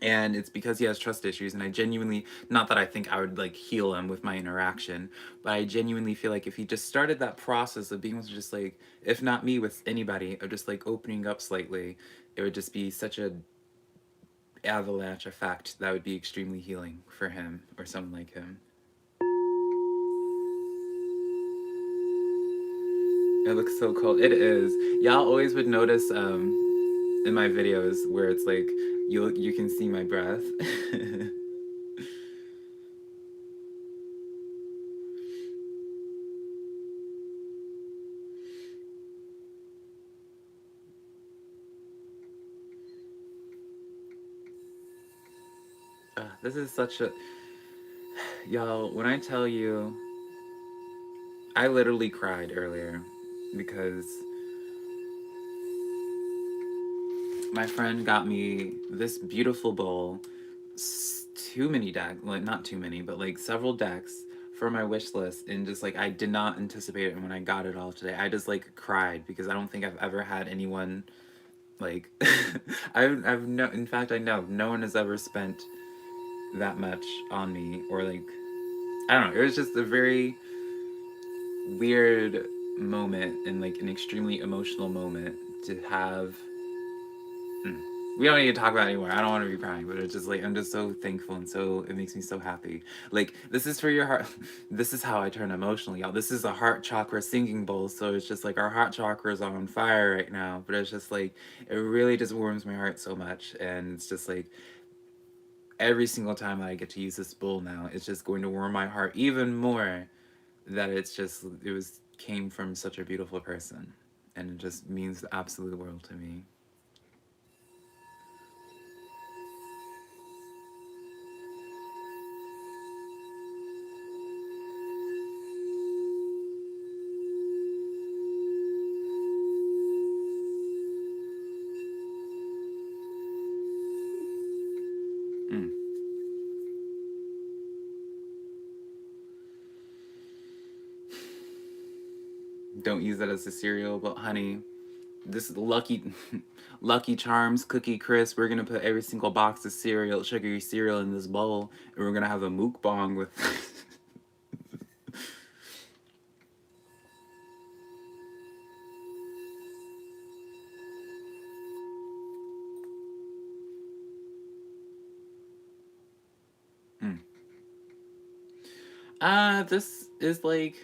S1: and it's because he has trust issues, and I genuinely, not that I think I would like heal him with my interaction, but I genuinely feel like if he just started that process of being able to just like, if not me, with anybody, of just like opening up slightly, it would just be such a avalanche effect that would be extremely healing for him or someone like him. It looks so cold. It is. Y'all always would notice in my videos where it's like you can see my breath. This is such a, y'all, when I tell you, I literally cried earlier because my friend got me this beautiful bowl, too many decks, like not too many, but like several decks for my wish list, and just like I did not anticipate it, and when I got it all today, I just like cried because I don't think I've ever had anyone like I've no, in fact I know no one has ever spent that much on me, or like I don't know, it was just a very weird moment and like an extremely emotional moment to have. We don't need to talk about it anymore. I don't want to be crying, but it's just like I'm just so thankful, and so it makes me so happy. Like this is for your heart. This is how I turn emotional, y'all. This is a heart chakra singing bowl, so it's just like our heart chakra is on fire right now. But it's just like it really just warms my heart so much, and it's just like every single time I get to use this bowl now, it's just going to warm my heart even more. That it's just came from such a beautiful person, and it just means the absolute world to me. Mm. Don't use that as a cereal, but honey, this is Lucky Charms, Cookie Crisp. We're gonna put every single box of cereal, sugary cereal, in this bowl, and we're gonna have a mukbang with. mm. This is like,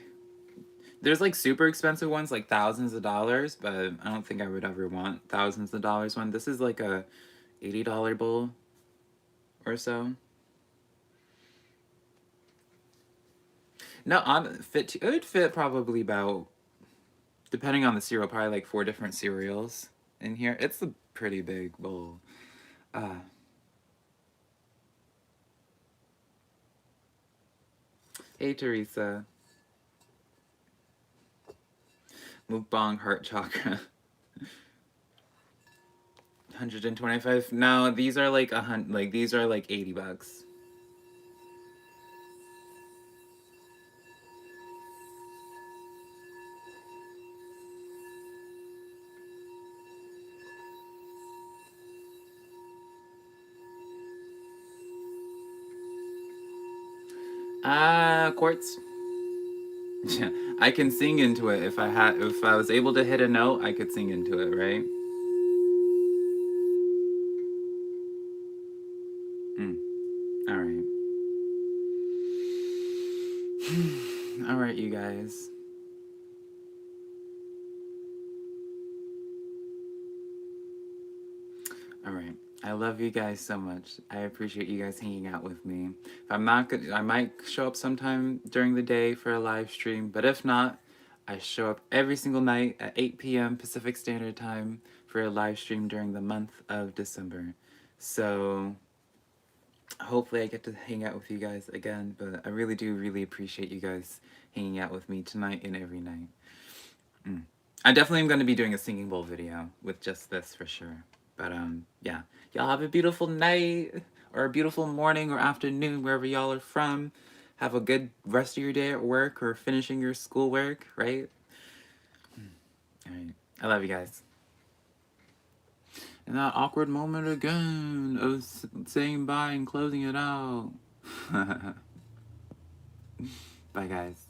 S1: there's like super expensive ones, like thousands of dollars, but I don't think I would ever want thousands of dollars one. This is like a $80 bowl or so. No, it would fit probably about, depending on the cereal, probably like 4 different cereals in here. It's a pretty big bowl. Hey, Teresa. Mukbang heart chakra. 125. No, these are like these are like $80. Quartz. Yeah, I can sing into it if I was able to hit a note, I could sing into it, right? All right. All right, you guys. All right. I love you guys so much. I appreciate you guys hanging out with me. If I'm not good, I might show up sometime during the day for a live stream, but if not, I show up every single night at 8 p.m. Pacific Standard Time for a live stream during the month of December. So hopefully I get to hang out with you guys again, but I really do appreciate you guys hanging out with me tonight and every night. I definitely am going to be doing a singing bowl video with just this for sure. But yeah, y'all have a beautiful night or a beautiful morning or afternoon wherever y'all are from. Have a good rest of your day at work or finishing your schoolwork, right? All right. I love you guys. And that awkward moment again of saying bye and closing it out. Bye, guys.